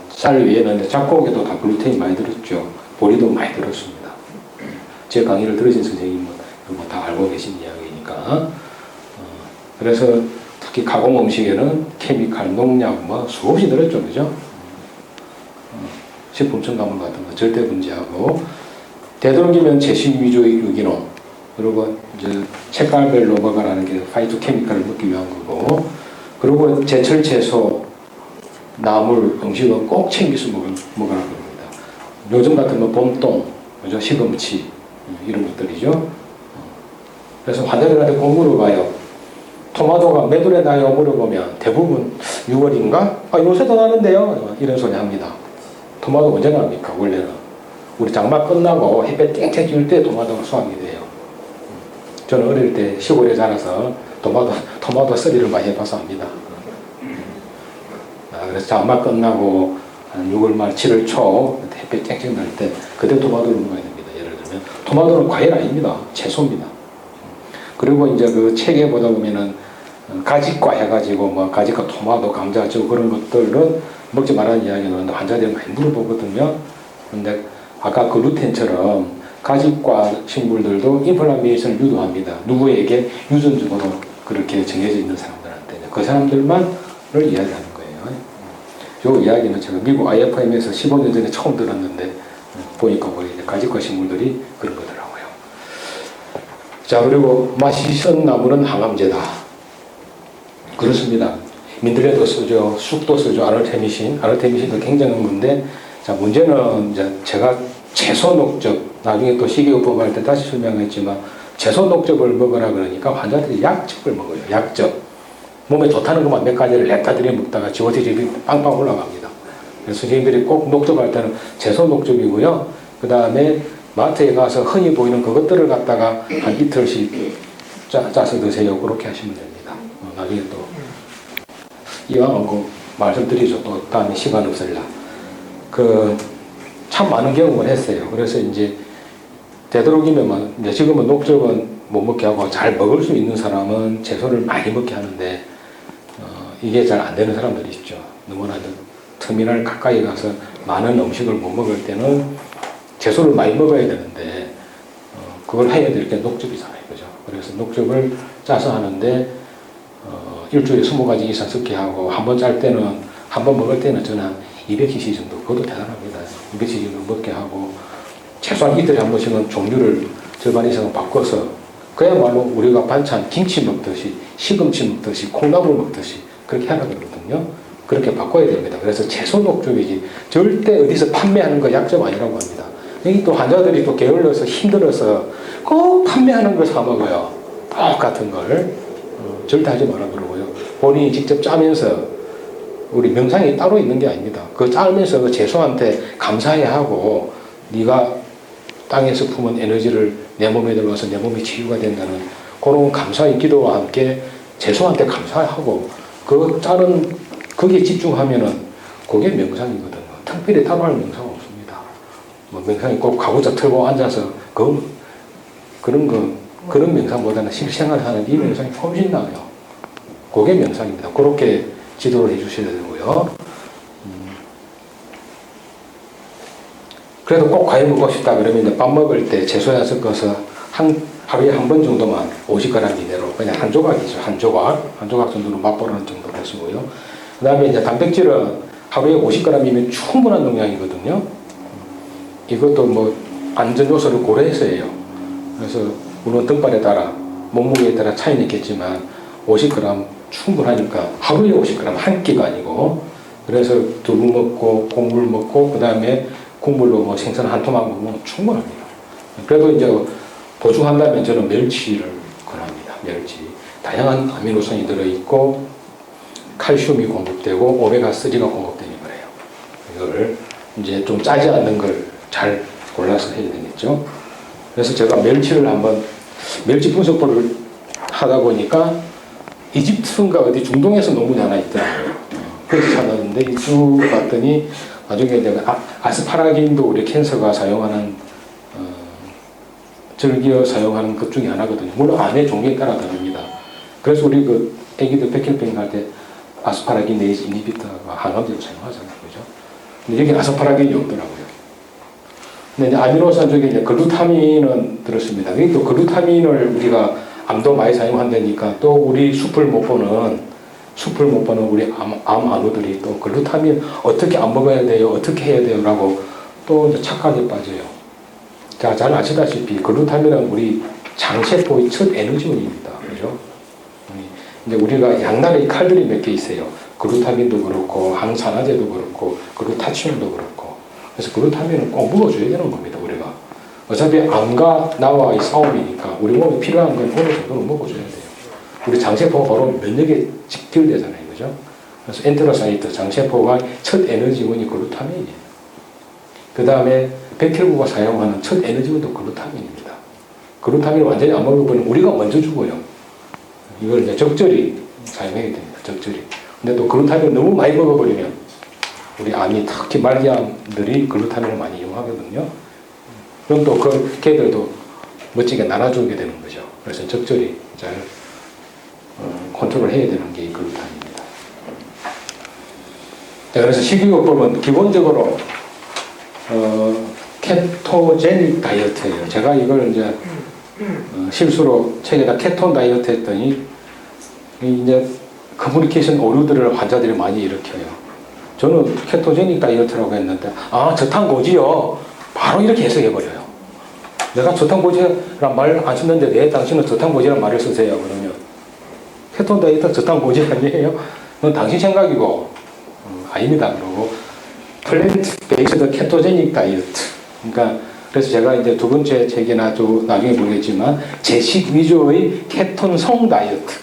쌀 위에는 잡곡에도 다 글루텐이 많이 들었죠. 보리도 많이 들었습니다. 제 강의를 들으신 선생님은 다 알고 계신 이야기니까. 그래서 특히 가공 음식에는 케미칼, 농약 수없이 들었죠. 그죠? 식품 첨가물 같은 거 절대 금지하고 되도록이면 채식 위주의 유기농 그리고 이제 색깔별로 먹으라는 게 파이토케미칼을 먹기 위한 거고 그리고 제철 채소, 나물, 음식은 꼭 챙겨서 먹으라고 합니다. 요즘 같으면 봄동, 그죠? 시금치 이런 것들이죠. 그래서 환자들한테 꼭 물어봐요. 토마토가 몇 월에 나요? 물어보면 대부분 6월인가? 요새도 나는데요. 이런 소리 합니다. 토마토 언제 납니까? 원래는 우리 장마 끝나고 햇볕 땡땡 질 때 토마토가 수확이 돼요. 저는 어릴 때 시골에 자라서 토마토 썰이를 많이 해봐서 압니다. 그래서 장마 끝나고 한 6월 말 7월 초 햇볕 쨍쨍 날 때 그때 토마토를 먹어야 됩니다. 예를 들면 토마토는 과일 아닙니다. 채소입니다. 그리고 이제 그 책에 보다 보면은 가지과 해가지고 뭐 가지과 토마토, 감자, 저 그런 것들은 먹지 말라는 이야기가 나오는데 환자들이 많이 물어보거든요. 근데 아까 그 루텐처럼 가지과 식물들도 인플라메이션을 유도합니다. 누구에게? 유전적으로 그렇게 정해져 있는 사람들한테. 그 사람들만을 이야기하는 거예요. 이 이야기는 제가 미국 IFM에서 15년 전에 처음 들었는데 보니까 이제 가지과 식물들이 그런 거더라고요. 자, 그리고 마시선 나무는 항암제다. 그렇습니다. 민들레도 쓰죠. 쑥도 쓰죠. 아르테미신도 굉장한 건데, 자, 문제는 이제 제가 채소 녹즙, 나중에 또 식이요법 할 때 다시 설명했지만, 채소 녹즙을 먹으라 그러니까 환자들이 약즙을 먹어요. 약즙. 몸에 좋다는 것만 몇 가지를 냅다 들여 먹다가 지오티집이 빵빵 올라갑니다. 그래서 선생님들이 꼭 녹즙할 때는 채소 녹즙이고요. 그 다음에 마트에 가서 흔히 보이는 그것들을 갖다가 한 이틀씩 짜서 드세요. 그렇게 하시면 됩니다. 나중에 또 이왕은 그 말씀드리죠. 또 다음에 시간 없을라. 참 많은 경험을 했어요. 그래서 이제 되도록이면 이제 지금은 녹즙은 못 먹게 하고 잘 먹을 수 있는 사람은 채소를 많이 먹게 하는데 이게 잘 안 되는 사람들이 있죠. 너무나 터미널 가까이 가서 많은 음식을 못 먹을 때는 채소를 많이 먹어야 되는데 그걸 해야 될 게 녹즙이잖아요. 그죠? 그래서 녹즙을 짜서 하는데 일주일에 20가지 이상 섞게 하고 한 번 짤 때는 한 번 먹을 때는 저는 한 200cc 정도, 그것도 대단합니다. 200cc 정도 먹게 하고 최소한 이틀에 한 번씩은 종류를 절반 이상은 바꿔서 그야말로 우리가 반찬 김치 먹듯이 시금치 먹듯이 콩나물 먹듯이 그렇게 하라 그러거든요. 그렇게 바꿔야 됩니다. 그래서 채소 녹즙이지 절대 어디서 판매하는 거 약점 아니라고 합니다. 여기 또 환자들이 또 게을러서 힘들어서 꼭 판매하는 걸 사 먹어요. 똑같은 걸 절대 하지 말아 그러고요. 본인이 직접 짜면서 우리 명상이 따로 있는 게 아닙니다. 그 짜면서 그 채소한테 감사해야 하고 네가 땅에서 품은 에너지를 내 몸에 들어와서 내 몸이 치유가 된다는 그런 감사의 기도와 함께 채소한테 감사하고 그 짜는 거기에 집중하면은 그게 명상이거든요. 특별히 따로 할 명상 없습니다. 뭐 명상이 꼭 가구자 틀고 앉아서 그런 명상보다는 실생활 하는 이 명상이 훨씬 나아요. 그게 명상입니다. 그렇게 지도를 해주셔야 되고요. 그래도 꼭 과일 먹고 싶다 그러면 이제 밥 먹을 때 채소에 섞어서 하루에 한 번 정도만 50g 이내로 그냥 한 조각이죠. 한 조각 정도로 맛보라는 정도로 하시고요. 그 다음에 이제 단백질은 하루에 50g이면 충분한 용량이거든요. 이것도 뭐 안전 요소를 고려해서 해요. 그래서 물론 등발에 따라 몸무게에 따라 차이는 있겠지만 50g 충분하니까 하루에 50g 한 끼가 아니고 그래서 두부 먹고 곡물 먹고 그 다음에 국물로 뭐 생선 한 토막 먹으면 충분합니다. 그래도 이제 보충한다면 저는 멸치를 권합니다. 멸치. 다양한 아미노산이 들어있고 칼슘이 공급되고 오메가3가 공급되는 거예요. 이걸 이제 좀 짜지 않는 걸 잘 골라서 해야 되겠죠. 그래서 제가 멸치를 한번 멸치 분석법을 하다 보니까 이집트인가 어디 중동에서 논문이 하나 있더라고요. 그래서 찾았는데 쭉 봤더니 나중에 내가 아스파라긴도 우리 캔서가 사용하는 즐겨 사용하는 것 중에 하나거든요. 물론 암의 종류에 따라 다릅니다. 그래서 우리 그 애기들 백혈병 할 때 아스파라긴네이즈 이니비터가 항암제로 사용하잖아요. 그죠? 근데 여기 아스파라긴이 없더라고요. 근데 이제 아미노산 중에 이제 글루타민은 들었습니다. 여기 또 글루타민을 우리가 암도 많이 사용한다니까 또 우리 숲을 못 보는 우리 암 안우들이 또 글루타민 어떻게 안 먹어야 돼요? 어떻게 해야 돼요? 라고 또 이제 착각에 빠져요. 자, 잘 아시다시피 글루타민은 우리 장세포의 첫 에너지원입니다. 그죠? 이제 우리가 양날의 칼들이 몇 개 있어요. 글루타민도 그렇고 항산화제도 그렇고 글루타치온도 그렇고 그래서 글루타민은 꼭 먹어줘야 되는 겁니다. 우리가 어차피 암과 나와의 싸움이니까 우리 몸에 필요한 건 어느 정도는 먹어줘야 돼요. 우리 장세포가 바로 면역에 직결되잖아요. 그죠? 그래서 엔테로사이트 장세포가 첫 에너지원이 글루타민이에요. 그 다음에 백혈구가 사용하는 첫 에너지원도 글루타민입니다. 글루타민을 완전히 안 먹어버리면 우리가 먼저 죽어요. 이걸 이제 적절히 사용해야 됩니다. 적절히. 근데 또 글루타민을 너무 많이 먹어버리면 우리 암이 특히 말기암들이 글루타민을 많이 이용하거든요. 그럼 또 그 걔들도 멋지게 나눠주게 되는 거죠. 그래서 적절히 잘 컨트롤 해야 되는 게 이 글루타민입니다. 그래서 식이요법은 기본적으로 케토제닉 다이어트예요. 제가 이걸 이제 실수로 책에다 케톤 다이어트 했더니 이제 커뮤니케이션 오류들을 환자들이 많이 일으켜요. 저는 케토제닉 다이어트라고 했는데 저탄고지요. 바로 이렇게 해석해버려요. 내가 저탄고지란 말 안 썼는데 왜 당신은 저탄고지란 말을 쓰세요? 그러면 케톤 다이어트 저탄고지 아니에요? 그건 당신 생각이고 아닙니다. 그러고 플랜트 베이스드 케토제닉 다이어트. 그러니까 그래서 제가 이제 두 번째 책이나 또 나중에 보겠지만 제식 위주의 케톤성 다이어트.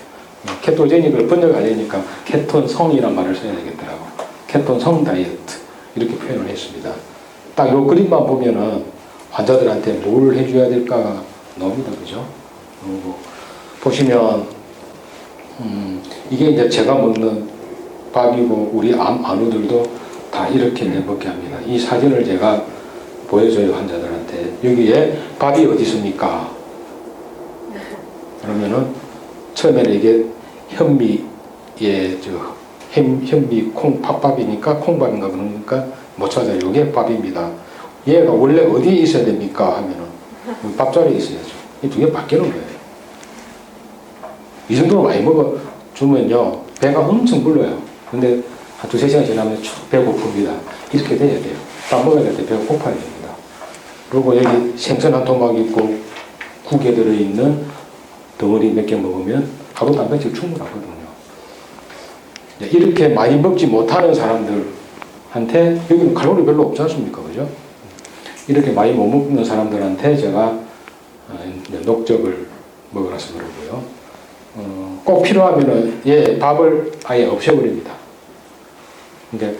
케토제닉을 번역하려니까 케톤성이란 말을 써야 되겠더라고. 케톤성 다이어트 이렇게 표현을 했습니다. 딱 요 그림만 보면은 환자들한테 뭘 해줘야 될까 나옵니다, 그죠? 보시면 이게 이제 제가 먹는 밥이고 우리 안우들도 다 이렇게 이제 먹게 합니다. 이 사진을 제가 보여줘요, 환자들한테. 여기에 밥이 어디 있습니까? 그러면은 처음에는 이게 현미의 현미 콩 팥밥이니까 콩밥인가 그러니까 못 찾아요. 이게 밥입니다. 얘가 원래 어디에 있어야 됩니까? 하면은 밥자리에 있어야죠. 이 두 개 바뀌는 거예요. 이 정도로 많이 먹어주면요 배가 엄청 불러요. 근데 한 두세 시간 지나면 쭉 배고픕니다. 이렇게 돼야 돼요. 밥 먹어야 될 때 배가 고파야 됩니다. 그리고 여기 생선 한 토막 있고 국에 들어있는 덩어리 몇 개 먹으면 하루 단백질 충분하거든요. 이렇게 많이 먹지 못하는 사람들한테 여기는 칼로리 별로 없지 않습니까? 그죠? 이렇게 많이 못 먹는 사람들한테 제가 녹적을 먹으라서 그러고요. 꼭 필요하면은 밥을 아예 없애버립니다. 근데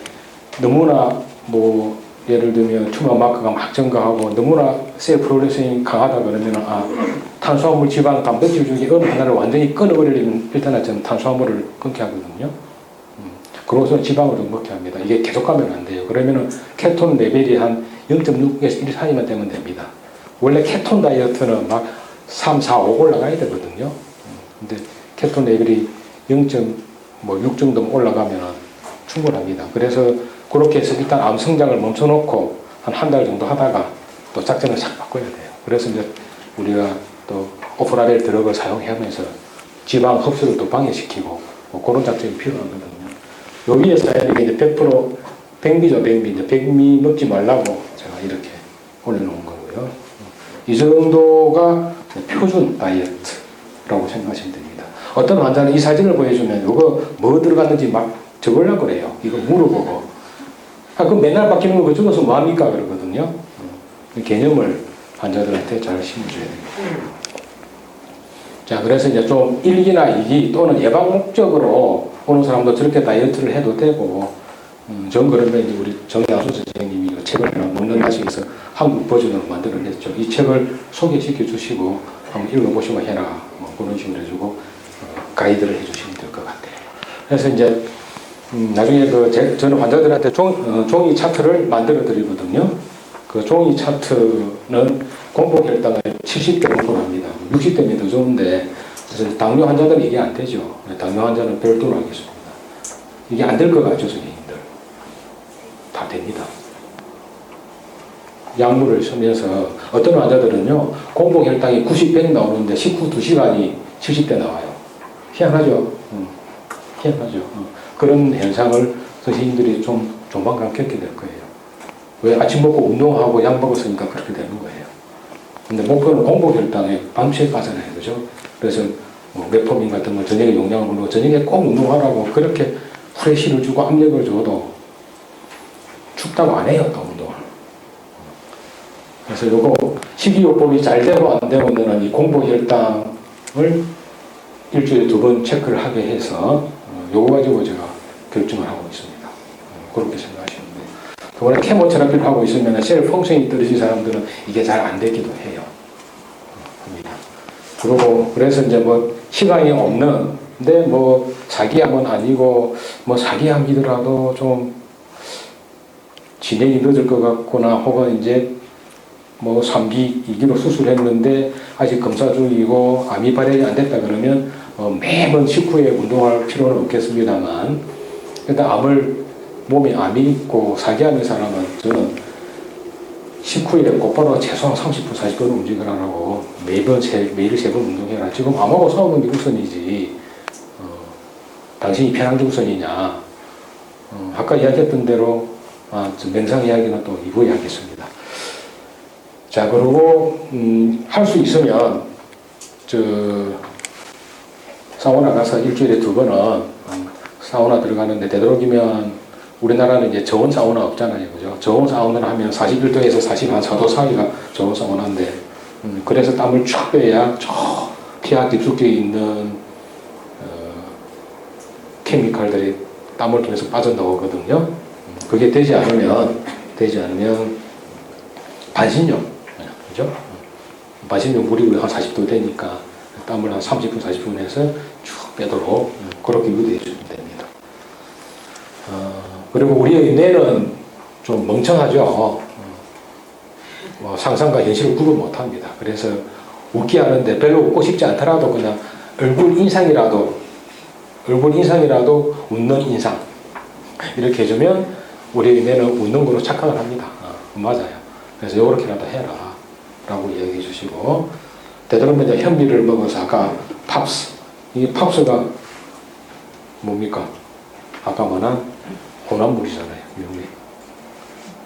너무나 뭐 예를 들면 튜머 마크가 막 증가하고 너무나 셀 프로레스이 강하다 그러면은 탄수화물, 지방, 단백질 중에 어느 하나를 완전히 끊어버리려면 일단은 저는 탄수화물을 끊게 하거든요. 그러고서 지방을 좀 먹게 합니다. 이게 계속 가면 안 돼요. 그러면은 케톤 레벨이 한 0.6에서 1 사이만 되면 됩니다. 원래 케톤 다이어트는 막 3, 4, 5 올라가야 되거든요. 근데 케톤 레벨이 0.6 정도 올라가면 충분합니다. 그래서 그렇게 해서 일단 암 성장을 멈춰놓고 한 달 정도 하다가 또 작전을 싹 바꿔야 돼요. 그래서 이제 우리가 또 오프라벨 드럭을 사용하면서 지방 흡수를 또 방해시키고 뭐 그런 작전이 필요하거든요. 요 위에 써야 되게 이제 100% 백미죠, 백미. 이제 백미 먹지 말라고 제가 이렇게 올려놓은 거고요. 이 정도가 표준 다이어트라고 생각하시면 됩니다. 어떤 환자는 이 사진을 보여주면 이거 뭐 들어갔는지 막 적으려고 그래요. 이거 물어보고. 그럼 맨날 바뀌는 거 그거 적어서 뭐합니까? 그러거든요. 개념을 환자들한테 잘 심어줘야 됩니다. 자, 그래서 이제 좀 1기나 2기 또는 예방 목적으로 오는 사람도 저렇게 다이어트를 해도 되고, 전 그러면 이제 우리 정양수 선생님이 이 책을 먹는 맛이에서 한국 버전으로 만들어냈죠. 이 책을 소개시켜 주시고 한번 읽어보시고 해라. 뭐 그런 식으로 해주고 가이드를 해주시면 될 것 같아요. 그래서 이제 나중에 저는 환자들한테 종이 차트를 만들어 드리거든요. 그 종이 차트는 공복혈당을 70대 공포합니다. 60대면 더 좋은데, 그래서 당뇨 환자들은 이게 안 되죠. 당뇨 환자는 별도로 하겠습니다. 이게 안 될 것 같죠, 선생님들? 다 됩니다. 약물을 쓰면서 어떤 환자들은요, 공복혈당이 90, 100 나오는데 19, 2시간이 70대 나와요. 희한하죠? 희한하죠. 그런 현상을 선생님들이 좀 조만간 겪게 될 거예요. 왜 아침 먹고 운동하고 약 먹었으니까 그렇게 되는 거예요. 근데 목표는 공복혈당에 밤새 가잖아요. 그죠? 그래서 뭐 메포민 같은 거 저녁에 용량을 먹고 저녁에 꼭 운동하라고 그렇게 후레쉬를 주고 압력을 줘도 춥다고 안 해요. 또 운동을. 그래서 요거 식이요법이 잘 되고 안 되고는 이 공복혈당을 일주일에 2번 체크를 하게 해서 요거 가지고 제가 결정을 하고 있습니다. 그렇게 생각하시면 돼요. 그번에 케모테라피를 하고 있으면 셀 펑션이 떨어진 사람들은 이게 잘 안 되기도 해요. 합니다. 그리고 그래서 이제 뭐 시간이 없는 근데 뭐 사기암은 아니고 뭐 사기암이더라도 좀 진행이 늦을 것 같거나 혹은 이제 뭐 3기, 2기로 수술했는데 아직 검사 중이고 암이 발현이 안 됐다 그러면 매번 식후에 운동할 필요는 없겠습니다만 일단 몸에 암이 있고 사기암인 사람은 저는 식후에 곧바로 최소한 30분, 40분 움직이라고 매일 3번 운동해라. 지금 암하고 싸우는 게 우선이지 당신이 편한 게 우선이냐. 아까 이야기했던 대로 명상 이야기는 또 2부에 하겠습니다. 자, 그리고 할 수 있으면 사우나 가서 일주일에 2번은 사우나 들어가는데 되도록이면 우리나라는 이제 저온 사우나 없잖아요, 그죠? 저온 사우나를 하면 41도에서 44도 사이가 저온 사우나인데 그래서 땀을 쫙 빼야 저 피하 깊숙이 있는 케미칼들이 땀을 통해서 빠져나오거든요. 그게 되지 않으면 반신욕, 그죠? 반신욕 물이 한 40도 되니까 땀을 한 30분, 40분 해서 쭉 빼도록 그렇게 유도해 주면 됩니다. 그리고 우리의 뇌는 좀 멍청하죠. 뭐 상상과 현실을 구분 못합니다. 그래서 웃기 하는데 별로 웃고 싶지 않더라도 그냥 얼굴 인상이라도 웃는 인상 이렇게 해주면 우리의 뇌는 웃는 거로 착각을 합니다. 맞아요. 그래서 이렇게라도 해라 라고 이야기해 주시고 되도록이면 현미를 먹어서 아까 팝스 이 팝스가 뭡니까? 아까 말한 혼합물이잖아요. 유미.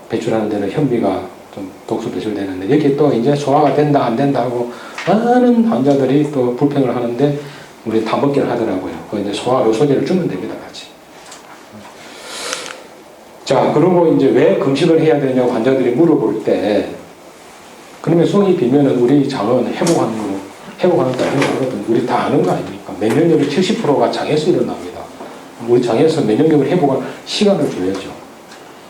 배출하는 데는 현미가 좀 독소 배출되는데 여기 또 이제 소화가 된다 안 된다 하고 많은 환자들이 또 불평을 하는데 우리 다 먹기를 하더라고요. 그 이제 소화 요소제를 주면 됩니다, 같이. 자, 그리고 이제 왜 금식을 해야 되냐고 환자들이 물어볼 때 그러면 속이 비면은 우리 장은 회복하는 거거든. 우리 다 아는 거 아닙니까? 면역력의 70%가 장에서 일어납니다. 우리 장에서 면역력을 회복할 시간을 줘야죠.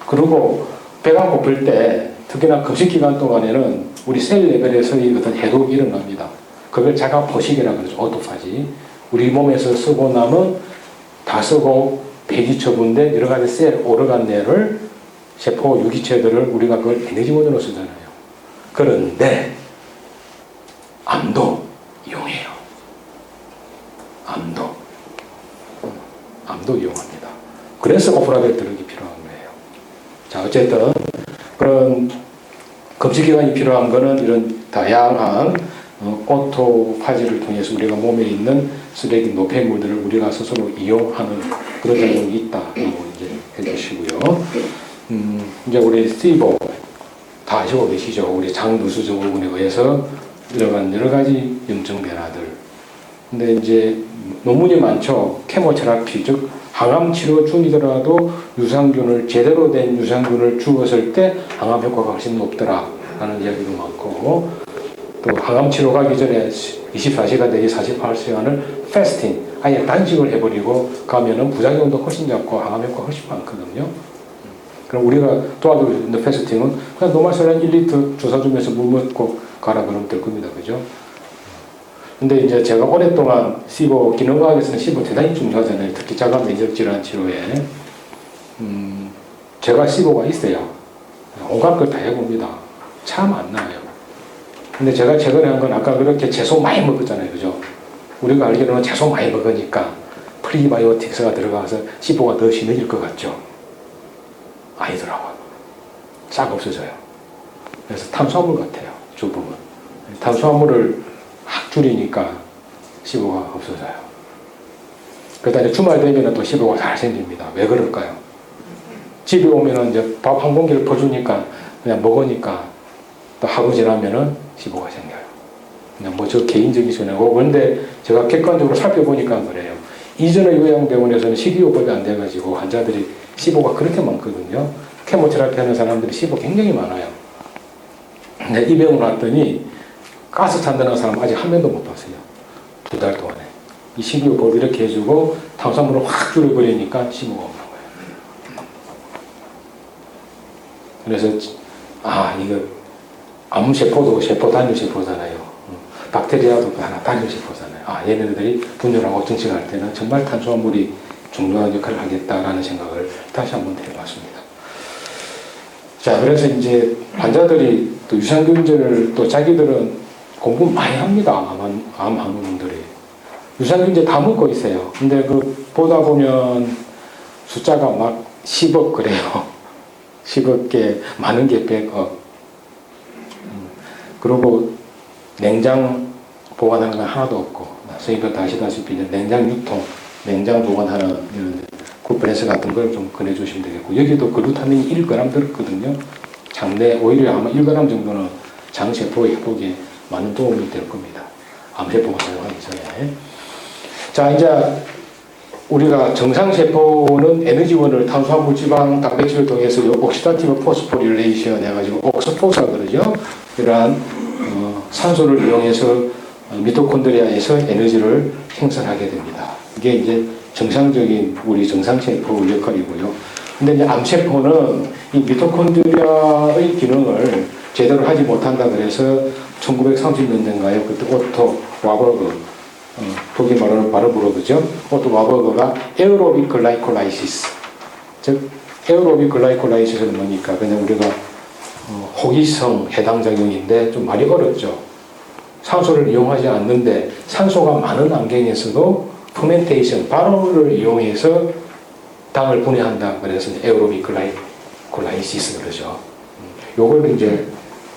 그리고 배가 고플 때 특히나 금식 기간 동안에는 우리 셀 레벨에서의 어떤 해독이 일어납니다. 그걸 자가 포식이라고 그러죠. 오토파지. 우리 몸에서 쓰고 남은 다 쓰고 폐기 처분된 여러 가지 셀 오르간내를 세포 유기체들을 우리가 그걸 에너지원으로 쓰잖아요. 그런데 암도 이용해요. 암도 이용합니다. 그래서 오프라벨 드럭이 필요한 거예요. 자, 어쨌든 그런 금식기간이 필요한 거는 이런 다양한 오토파지를 통해서 우리가 몸에 있는 쓰레기 노폐물들을 우리가 스스로 이용하는 그런 작용이 있다고 이제 해주시고요. 이제 우리 시보 다 아시고 계시죠? 우리 장누수 증후군에 의해서 일어난 여러 가지 염증 변화들. 근데 이제 논문이 많죠. 케모테라피, 즉 항암 치료 중이더라도 유산균을 제대로 된 유산균을 주었을 때 항암 효과가 훨씬 높더라라는 이야기도 많고, 또 항암 치료 가기 전에 24시간 내지 48시간을 패스팅, 아예 단식을 해버리고 가면은 부작용도 훨씬 작고 항암 효과가 훨씬 많거든요. 그럼 우리가 도와줄 수 있는 패스팅은 그냥 노말사린 1리터 주사 주면서 물 먹고 가라 그러면 될 겁니다. 그죠? 근데 이제 제가 오랫동안 시보, 기능과학에서는 시보 대단히 중요하잖아요. 특히 자가 면역 질환 치료에. 제가 시보가 있어요. 온갖 걸 다 해봅니다. 참 안 나아요. 근데 제가 최근에 한 건 아까 그렇게 채소 많이 먹었잖아요. 그죠? 우리가 알기로는 채소 많이 먹으니까 프리바이오틱스가 들어가서 시보가 더 심해질 것 같죠? 아니더라고요. 싹 없어져요. 그래서 탄수화물 같아요. 주부분. 탄수화물을 확 줄이니까 시보가 없어져요. 그러다 이제 주말 되면 또 시보가 잘 생깁니다. 왜 그럴까요? 집에 오면은 이제 밥 한 공기를 퍼주니까 그냥 먹으니까 또 하루 지나면은 시보가 생겨요. 그냥 뭐 저 개인적인 소리고, 그런데 제가 객관적으로 살펴보니까 그래요. 이전의 요양병원에서는 식이요법이 안 돼가지고 환자들이 시보가 그렇게 많거든요. 케모테라피 하는 사람들이 시보 굉장히 많아요. 근데 이 병원 왔더니 가스 찬다는 사람 아직 한 명도 못 봤어요. 2달 동안에. 이 식이요법 이렇게 해주고 탄수화물을 확 줄여버리니까 시보가 없는 거예요. 그래서 이거 암세포도 세포 단일 세포잖아요. 박테리아도 하나 단일 세포잖아요. 얘네들이 분열하고 증식할 때는 정말 탄수화물이 중요한 역할을 하겠다라는 생각을 다시 한번 해봤습니다. 자, 그래서 이제 환자들이 또 유산균제를 또 자기들은 공부 많이 합니다. 암 환우분들이. 유산균제 다 먹고 있어요. 근데 그 보다 보면 숫자가 막 10억 그래요. 10억 개, 많은 게 100억. 그리고 냉장 보관하는 건 하나도 없고, 선생님도 다 아시다시피 냉장 유통, 냉장 보관하는 이런 굿브레스 같은 걸 좀 꺼내주시면 되겠고, 여기도 글루타민이 1g 들었거든요. 장내 오히려 아마 1g 정도는 장세포 회복에 많은 도움이 될 겁니다. 암세포가 사용하기 전에. 자, 이제 우리가 정상세포는 에너지원을 탄수화물, 지방, 단백질을 통해서 옥시다티브 포스포릴레이션 해가지고 옥스포사 그러죠. 이러한 산소를 이용해서 미토콘드리아에서 에너지를 생산하게 됩니다. 이게 이제 정상적인 우리 정상세포 역할이고요. 근데 이제 암세포는 이 미토콘드리아의 기능을 제대로 하지 못한다 그래서 1930년대인가요? 그때 오토 와버그, 독일 말로는 바르브로드죠. 오토 와버그가 에어로빅 글라이콜라이시스, 즉 에어로빅 글라이콜라이시스는 뭐니까 그냥 우리가 호기성 해당 작용인데 좀 말이 어렵죠. 산소를 이용하지 않는데 산소가 많은 환경에서도 퍼멘테이션, 발효를 이용해서 당을 분해한다. 그래서 에어로빅 글라이콜라이시스 그러죠. 요걸 이제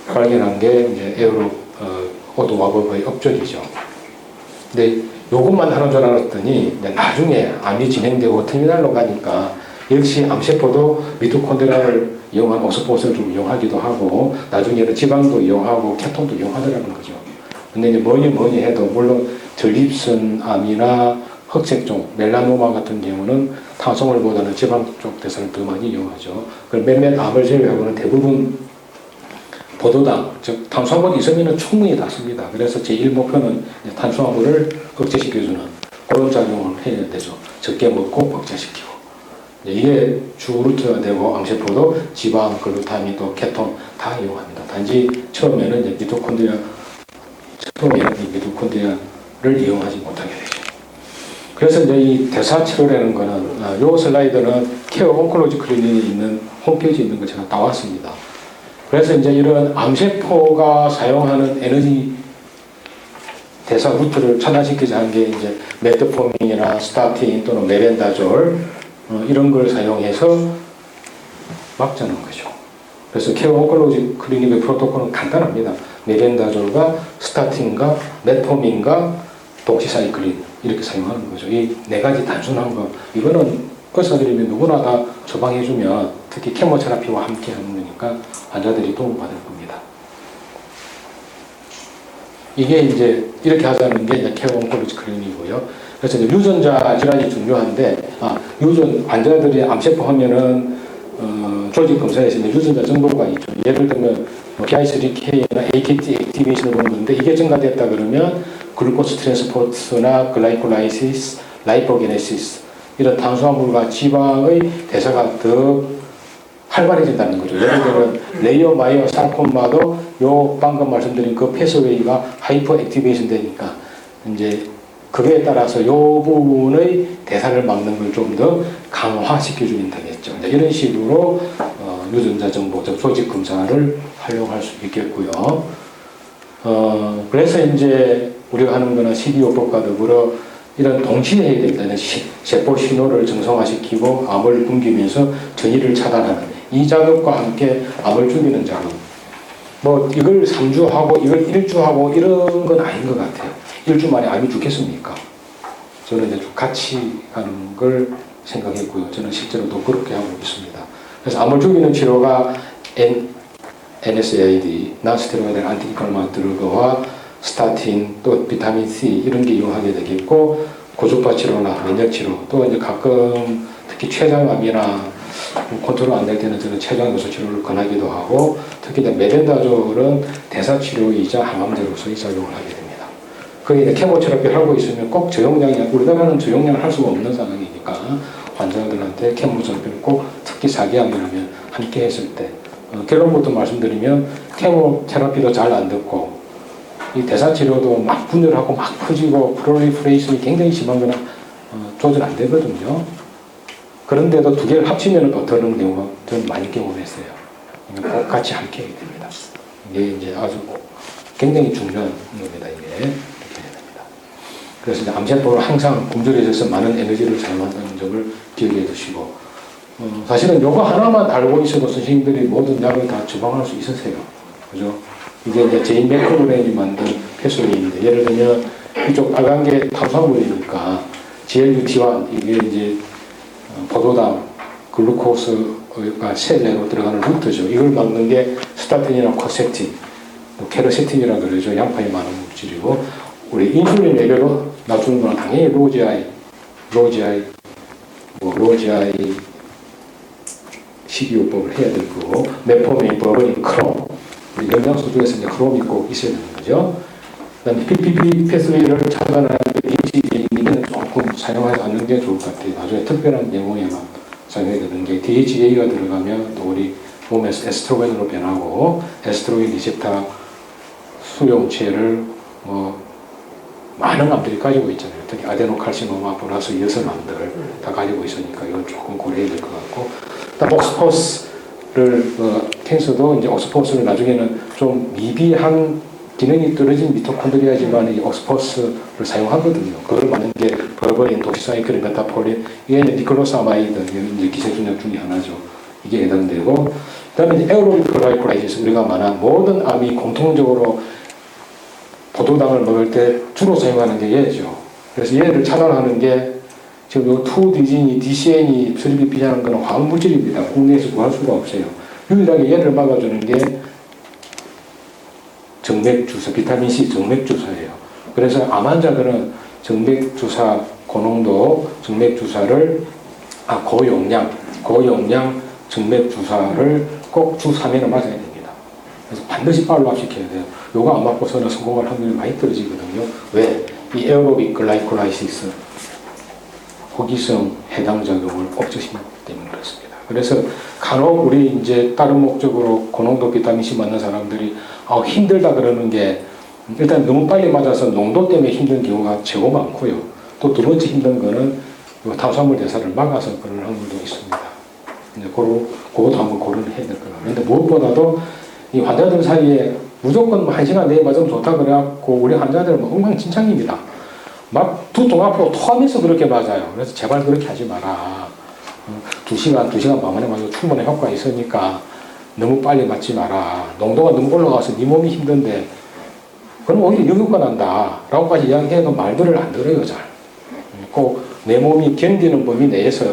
발견한 게 이제 오토 와버그의 업적이죠. 근데 요것만 하는 줄 알았더니 나중에 암이 진행되고 터미널로 가니까 역시 암세포도 미토콘드리아를 이용한 옥스포스를 좀 이용하기도 하고 나중에는 지방도 이용하고 케톤도 이용하더라는 거죠. 근데 이제 뭐니 해도 물론 전립선 암이나 흑색종, 멜라노마 같은 경우는 탄수화물보다는 지방 쪽 대사를 더 많이 이용하죠. 몇몇 암을 제외하고는 대부분 포도당, 즉 탄수화물이 있으면 충분히 닿습니다. 그래서 제1 목표는 탄수화물을 억제시켜주는 그런 작용을 해야 되죠. 적게 먹고 억제시키고. 이게 주 루트가 되고 암세포도 지방, 글루타민, 또 케톤 다 이용합니다. 단지 처음에는 이제 미토콘드리아를 이용하지 못하게 되죠. 그래서 이제 이 대사치료라는 거는 요 슬라이드는 케어 온콜로지 클리닉에 있는 홈페이지에 있는 거 제가 나왔습니다. 그래서 이제 이런 암세포가 사용하는 에너지 대사 루트를 차단시키자 한 게 이제 메트포민이나 스타틴 또는 메벤다졸 이런 걸 사용해서 막자는 거죠. 그래서 케어 온콜로지 클리닉의 프로토콜은 간단합니다. 메벤다졸과 스타틴과 메트포민과 독시사이클린 이렇게 사용하는 거죠. 이 네 가지 단순한 거 이거는 의사들이면 누구나 다 처방해주면 특히 케모테라피와 함께 하는 거니까 환자들이 도움을 받을 겁니다. 이게 이제 이렇게 하자는 게 케어 온콜로지 클리닉이고요. 그래서 이제 유전자 질환이 중요한데 유전 환자들이 암세포 하면은 조직 검사에서 유전자 정보가 있죠. 예를 들면 PI3K나 AKT 액티베이션을 보는 건데 이게 증가됐다 그러면 글루코스 트랜스포트나 글라이콜라이시스, 라이포게네시스 이런 탄수화물과 지방의 대사가 더 활발해진다는 거죠. 예를 들면 레이오마이어 사르코마도 요 방금 말씀드린 그 패스웨이가 하이퍼 액티베이션 되니까 이제 그에 따라서 요 부분의 대사를 막는 걸 좀 더 강화시켜주면 되겠죠. 이런 식으로 유전자 정보, 즉 조직 검사를 활용할 수 있겠고요. 그래서 이제 우리가 하는 거는 CD요법과 더불어 이런 동시에 해야 됩니다. 세포 신호를 정상화시키고 암을 굶기면서 전이를 차단하는 이 작업과 함께 암을 죽이는 작업. 뭐 이걸 3주 하고 이걸 1주 하고 이런 건 아닌 것 같아요. 1주 만에 암이 죽겠습니까? 저는 이제 같이 하는 걸 생각했고요. 저는 실제로도 그렇게 하고 있습니다. 그래서 암을 죽이는 치료가 NSAID, 난스테로이드 안티인플라마토리와 스타틴, 또 비타민 C 이런 게 이용하게 되겠고 고주파 치료나 면역 치료, 또 이제 가끔 특히 췌장암이나 컨트롤 안 될 때는 저는 췌장 요소 치료를 권하기도 하고 특히 메벤다졸은 대사 치료이자 항암제로서의 작용을 하게 됩니다. 거기 이제 케모테라피를 하고 있으면 꼭 저용량이 우리나라는 저용량을 할 수가 없는 상황이니까 환자들한테 케모테라피를 꼭 특히 사기암이라면 함께 했을 때 결론부터 말씀드리면 케모테라피도 잘 안 듣고 이 대사 치료도 막 분열하고 막 퍼지고 프롤리퍼레이션이 굉장히 심한 거는 조절 안 되거든요. 그런데도 두 개를 합치면 어떤 경우가 저는 많이 경험했어요. 꼭 같이 함께 하게 됩니다. 이게 이제 아주 굉장히 중요한 겁니다. 이게 이렇게 됩니다. 그래서 이제 암세포를 항상 굶주려져서 많은 에너지를 사용한다는 점을 기억해 두시고, 사실은 요거 하나만 알고 있어도 선생님들이 모든 약을 다 처방할 수 있으세요. 그죠? 이게 이제 제인 맥크로렌이 만든 패솔인데, 예를 들면 이쪽 빨간 게 탄수화물이니까 GLUT1 이게 이제 포도당, 글루코스가 세제로 들어가는 루트죠. 이걸 막는 게 스타틴이나 코세틴, 케르세틴이라 그러죠. 양파에 많은 물질이고, 우리 인슐린 레벨로 낮추는 건 당연히 로지아이 식이요법을 해야 될 거고, 메포민, 버버린, 크롬, 우리 영양소 중에서 이제 크롬이 꼭 있어야 되는 거죠. 그다음에 PPP 패스웨이를 차단하는 DHA는 조금 사용하지 않는 게 좋을 것 같아요. 나중에 특별한 경우에만 사용해야 되는 게, DHA가 들어가면 또 우리 몸에서 에스트로겐으로 변하고, 에스트로겐 리셉터 수용체를 많은 암들이 가지고 있잖아요. 특히 아데노칼시노마 플러스 여성암들 다 가지고 있으니까 이건 조금 고려해야 될 것 같고, 옥스포스를 캔서도 이제 옥스포스를 나중에는 좀 미비한 기능이 떨어진 미토콘드리아지만 이 옥스포스를 사용하거든요. 그걸 맞는 게 버버린, 독시사이클린, 메타폴린, 이게 이제 니클로사마이드, 이제 기생충약 중에 하나죠. 이게 해당되고, 그다음에 이제 에어로빅 글라이콜라이시스, 우리가 말한 모든 암이 공통적으로 포도당을 먹을 때 주로 사용하는 게 얘죠. 그래서 얘를 차단하는 게 지금 요 2디진이, DCN이 수립이 비자는 거는 화학물질입니다. 국내에서 구할 수가 없어요. 유일하게 얘를 막아주는 게 정맥주사, 비타민C 정맥주사예요. 그래서 암 환자들은 정맥주사, 고농도 정맥주사를, 고용량 정맥주사를 꼭 주 3회는 맞아야 됩니다. 그래서 반드시 팔로업 시켜야 돼요. 요거 안 맞고서는 성공할 확률이 많이 떨어지거든요. 왜? 이 에어로빅 글라이콜라이시스, 호기성 해당 작용을 억제시키기 때문에 그렇습니다. 그래서 간혹 우리 이제 다른 목적으로 고농도 비타민C 맞는 사람들이 힘들다 그러는 게, 일단 너무 빨리 맞아서 농도 때문에 힘든 경우가 최고 많고요. 또 두 번째 힘든 거는 탄수화물 대사를 막아서 그런 확률도 있습니다. 이제 그것도 한번 고려를 해야 될 거예요. 그런데 무엇보다도 이 환자들 사이에 무조건 1시간 내에 맞으면 좋다 그래갖고 우리 환자들은 엉망진창입니다. 막 두통 아프고 토하면서 그렇게 맞아요. 그래서 제발 그렇게 하지 마라. 2시간 반 만에 맞아도 충분히 효과가 있으니까 너무 빨리 맞지 마라. 농도가 너무 올라가서 네 몸이 힘든데 그럼 오히려 역효과 난다 라고까지 이야기해도 말들을 안 들어요. 잘. 꼭 내 몸이 견디는 범위 내에서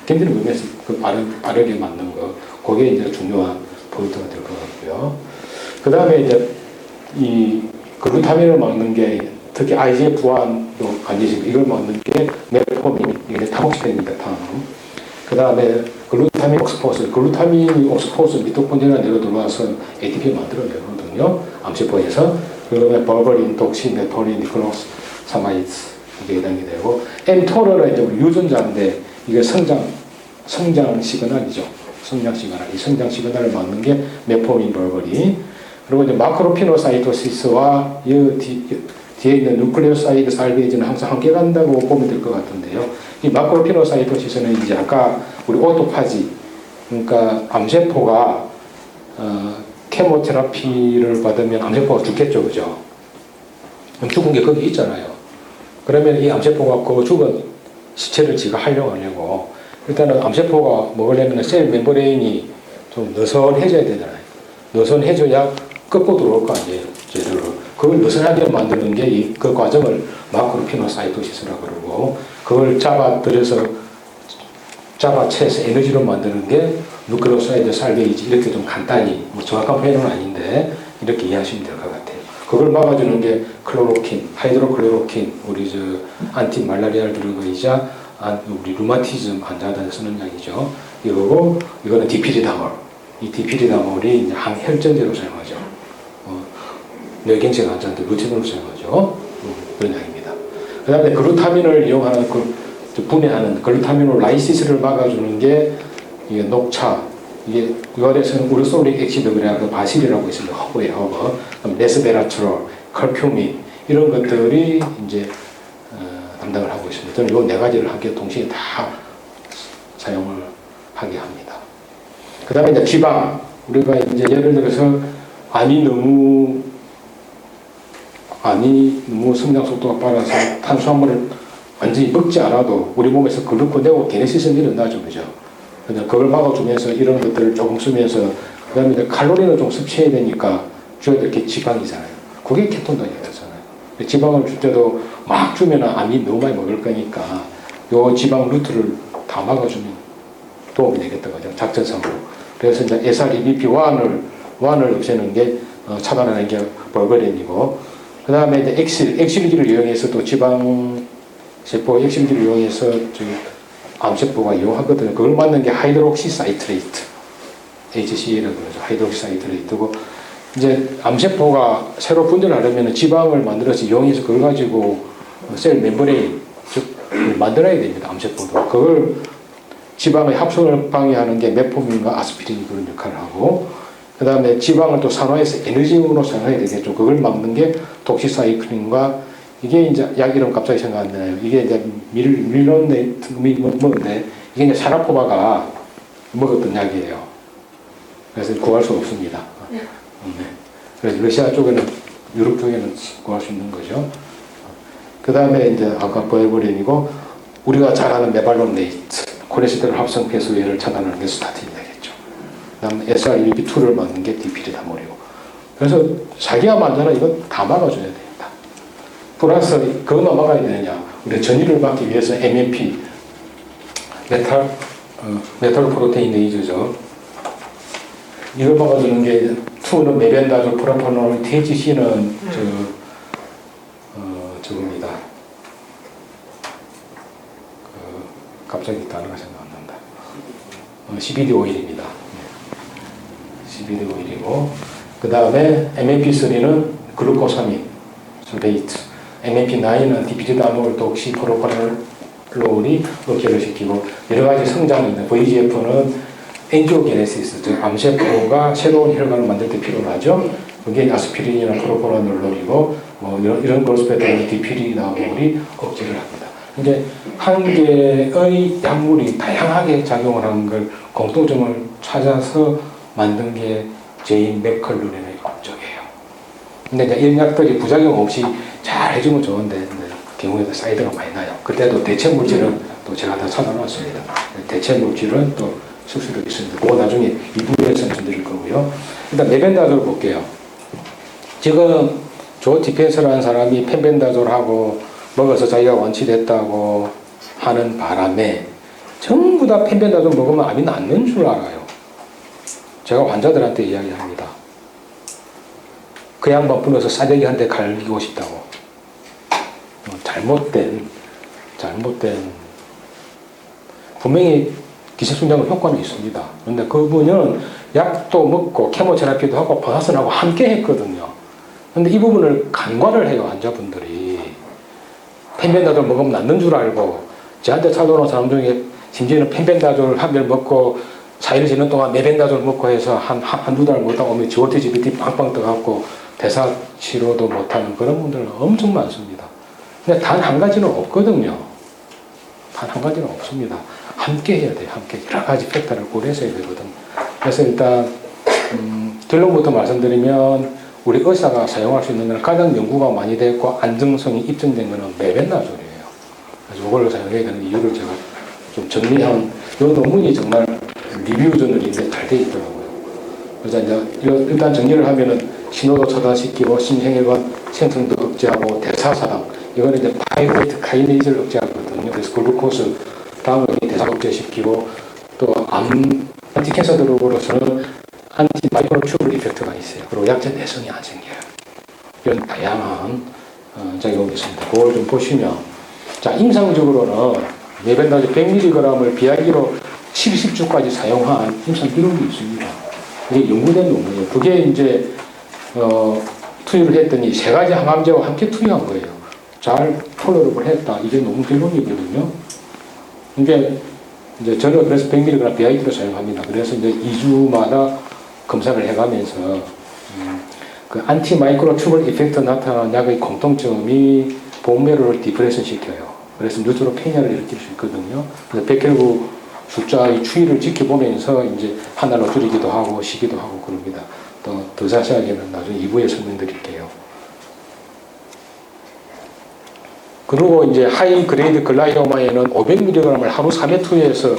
그 빠르게 맞는 거, 그게 이제 중요한 포인트가 될 것 같고요. 그 다음에 이제 이 글루타민을 막는 게, 특히 IGF-1도 관계식, 이걸 막는 게 메포민, 이게 타목시펜입니다. 그 다음에 글루타민 옥스포스, 글루타민이 옥스포스 미토콘드리아 내로 들어와서 ATP 만들어내거든요. 암세포에서. 그다음에 버버린, 독신, 메포린, 니클로사마이드 이게 해당이 되고, mTOR은 이제 우리 유전자인데 이게 성장 시그널이죠. 성장 시그널. 이 성장 시그널을 막는 게 메포민, 버버린. 그리고 이제 마크로피노사이토시스와 뒤에 있는 누클레오사이드 살베이즈는 항상 함께 간다고 보면 될 것 같은데요. 이 마크로피노사이토시스는 이제 아까 우리 오토파지, 그러니까 암세포가 케모테라피를 받으면 암세포가 죽겠죠, 그죠? 그럼 죽은 게 거기 있잖아요. 그러면 이 암세포가 그 죽은 시체를 지가 활용하려고, 일단은 암세포가 먹으려면 셀 멤브레인이 좀 느슨해져야 되잖아요. 느슨해져야 꺾고 들어올 거 아니에요, 제대로. 그걸 느슨하게 만드는 게 그 과정을 마크로피노사이토시스라고 그러고, 그걸 잡아채서 에너지로 만드는 게 누클레오사이드 살베이지, 이렇게 좀 간단히, 정확한 표현은 아닌데 이렇게 이해하시면 될 것 같아요. 그걸 막아주는 게 클로로킨, 하이드로클로로킨, 우리 안티 말라리아를 들어가이자 우리 루마티즘 환자들한테 쓰는 약이죠. 이거고, 이거는 디피리다몰. 이 디피리다몰이 이제 항혈전제로 사용하죠. 뇌경색 환자한테 루틴으로 사용하죠. 그런 약입니다. 그 다음에 글루타민을 이용하는 분해하는 글루타민을 라이시스를 막아주는 게 이게 녹차, 이게 이거에서는 우르솔릭 액시드 그래야 바실이라고 있습니다. 허브예요, 허브. 그럼 레스베라트롤, 커큐민 이런 것들이 이제 담당을 하고 있습니다. 저는 이 네 가지를 함께 동시에 다 사용을 하게 합니다. 그 다음에 이제 지방, 우리가 이제 예를 들어서 암이 너무 성장 속도가 빨라서 탄수화물을 완전히 먹지 않아도 우리 몸에서 글루코내고 게네시스는 일어나죠, 그죠? 그걸 막아주면서 이런 것들을 조금 쓰면서 그 다음에 이제 칼로리는 좀 섭취해야 되니까 줘야 될 게 지방이잖아요. 그게 케톤당이 되잖아요. 지방을 줄 때도 막 주면 암이 너무 많이 먹을 거니까 요 지방 루트를 다 막아주면 도움이 되겠다, 그죠? 작전상으로. 그래서 이제 SREBP1을 없애는 게 차단하는 게 벌거린이고, 그 다음에 이제 엑실기를 이용해서 또 지방세포 엑실기를 이용해서 암세포가 이용하거든요. 그걸 맞는 게 하이드록시사이트레이트, HCA라고 그러죠. 하이드록시사이트레이트고, 이제 암세포가 새로 분열하려면 지방을 만들어서 이용해서 그걸 가지고 셀 멤브레인, 즉 만들어야 됩니다. 암세포도. 그걸 지방의 합성을 방해하는 게 메포민과 아스피린이 그런 역할을 하고, 그 다음에 지방을 또 산화해서 에너지원으로 사용해야 되겠죠. 그걸 막는 게 독시사이클린과, 이게 이제 약 이름 갑자기 생각 안 나요. 이게 이제 밀로네이트 뭐인데, 이게 이제 샤라포바가 먹었던 약이에요. 그래서 구할 수 없습니다. 네. 그래서 러시아 쪽에는, 유럽 쪽에는 구할 수 있는 거죠. 그 다음에 이제 아까 보헤브린이고, 우리가 잘 아는 메발로네이트, 콜레스테롤 합성 폐수율을 차단하는 게 스타틴이 되겠죠. 그 다음에 SREBP2를 막는 게 디피리다몰이고. 그래서 자기가 만드는 이건 다 막아줘야 됩니다. 플러스 그것만 막아야 되느냐. 우리 전이를 막기 위해서 MMP, 메탈 프로테인레이즈죠. 이걸 막아주는 게 2는 메벤다졸, 프로파놀, THC는 저겁니다. 갑자기 단어가 생각 안 난다. CBD 오일입니다. CBD 오일이고, 그 다음에 MMP3는 글루코사민, 솔베이트, MMP9는 디피리다몰, 독시, 프로파놀이 억제를 시키고, 여러 가지 성장이 있는 VGF는 엔지오게네시스, 즉 암세포가 새로운 혈관을 만들 때 필요로 하죠. 그게 아스피린이나 프로파놀이고, 뭐 이런 그로스페트는 디피리다몰이 억제를 합니다. 이제 한 개의 약물이 다양하게 작용을 하는 걸 공통점을 찾아서 만든 게 제인 맥컬루렌의 업적이에요. 근데 이제 이런 약들이 부작용 없이 잘 해주면 좋은데 경우에도 사이드가 많이 나요. 그때도 대체 물질은 또 제가 다 찾아놨습니다. 대체 물질은 또 실수도 있습니다. 그거 나중에 2부에서 말씀드릴 거고요. 일단 메벤다졸 볼게요. 지금 조 디펜서라는 사람이 펜벤다졸하고 먹어서 자기가 완치됐다고 하는 바람에 전부 다 펜벤다졸 먹으면 암이 낫는 줄 알아요. 제가 환자들한테 이야기합니다. 그 양반 불러서 싸대기 한 대 갈기고 싶다고. 잘못된 분명히 기체순장은 효과는 있습니다. 그런데 그분은 약도 먹고 케모테라피도 하고 방사선하고 함께 했거든요. 그런데 이 부분을 간과를 해요, 환자분들이. 펜벤다졸 먹으면 낫는 줄 알고, 저한테 찾아오는 사람 중에 심지어는 펜벤다졸 한 병 먹고 4일 지는 동안 메벤다졸 먹고 해서 한두 달 먹다 오면 GOT-GPT 빵빵 떠갖고 대사 치료도 못하는 그런 분들은 엄청 많습니다. 근데 단 한 가지는 없거든요. 단 한 가지는 없습니다. 함께 해야 돼요. 함께 여러 가지 팩터를 고려해서 해야 되거든. 그래서 일단 결론부터 말씀드리면 우리 의사가 사용할 수 있는 건 가장 연구가 많이 됐고 안정성이 입증된 것은 메벤다졸이에요. 그래서 이걸 사용해야 되는 이유를 제가 좀 정리한 이 논문이 정말 리뷰 저널인데 잘 돼 있더라고요. 그래서 이제 일단 정리를 하면은 신호도 차단시키고 심혈관 생성도 억제하고 대사사당, 이거는 이제 파이브레이트 카이네이즈를 억제하거든요. 그래서 글루코스 다음에 대사 억제시키고, 또 안티캔서 드러그로서는 안티마이크로튜블 이펙트가 있어요. 그리고 약제 내성이 안 생겨요. 이런 다양한 작용이 있습니다. 그걸 좀 보시면, 자, 임상적으로는 메벤다졸 100mg을 비약기로 70주까지 사용한 임상 기록이 있습니다. 이게 연구된 논문이에요. 그게 이제 투여를 했더니 세 가지 항암제와 함께 투여한 거예요. 잘 톨러러블 했다. 이게 논문 결론이거든요. 이게 이제 저는 그래서 100mg 비아이드로 사용합니다. 그래서 이제 2주마다 검사를 해가면서 그 안티마이크로 튜블 이펙트 나타난 약의 공통점이 본메로를 디프레션 시켜요. 그래서 뉴트로 페니아를 일으킬 수 있거든요. 그래서 백혈구 숫자의 추이를 지켜보면서 이제 하나로 줄이기도 하고 쉬기도 하고 그럽니다. 또 더 자세하게는 나중에 2부에 설명드릴게요. 그리고 이제 하이 그레이드 글라이오마에는 500mg을 하루 3회 투여해서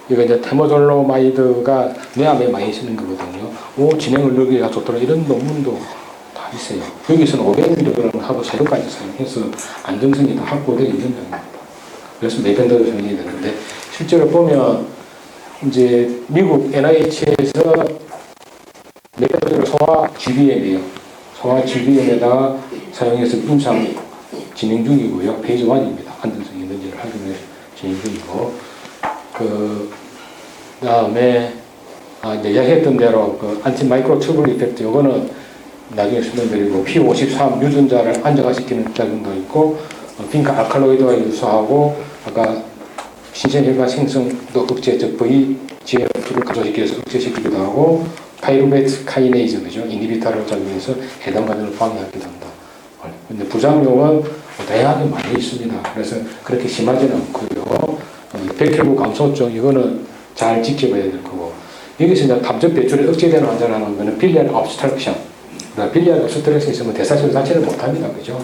이거 이제 테모졸로마이드가 뇌암에 많이 쓰는 거거든요. 진행 능력이 좋더라 이런 논문도 다 있어요. 여기서는 500mg을 하루 3회까지 사용해서 안정성이 다 확보되어 있는 약입니다. 그래서 메벤더로 사용이 되는데 실제로 보면 이제 미국 NIH에서 메벤더를 소아 GBM이에요. 소아 GBM에다가 사용해서 임상 진행 중이고요. 페이즈 1입니다. 안정성이 있는지를 확인해 진행 중이고 그 다음에 이제 이야기했던 대로 그 안티마이크로 튜블 이펙트 요거는 나중에 설명드리고 P53 유전자를 안정화시키는 작용도 있고 빈카 알칼로이드와 유사하고 아까 신체혈관 생성도 억제, 즉 VGF2를 감소시켜서 억제시키기도 하고 파이루베트 카이네이즈, 그죠? 인히비타를 작용해서 해당 과정을 방해하기도 한다. 근데 부작용은 다양하게 많이 있습니다. 그래서 그렇게 심하지는 않고요. 백혈구 감소증, 이거는 잘 지켜봐야 될 거고. 여기서 이제 담즙 배출이 억제되는 환자라는 거는 빌리아리 obstruction. 빌리아리 obstruction 있으면 대사질 자체를 못합니다. 그죠?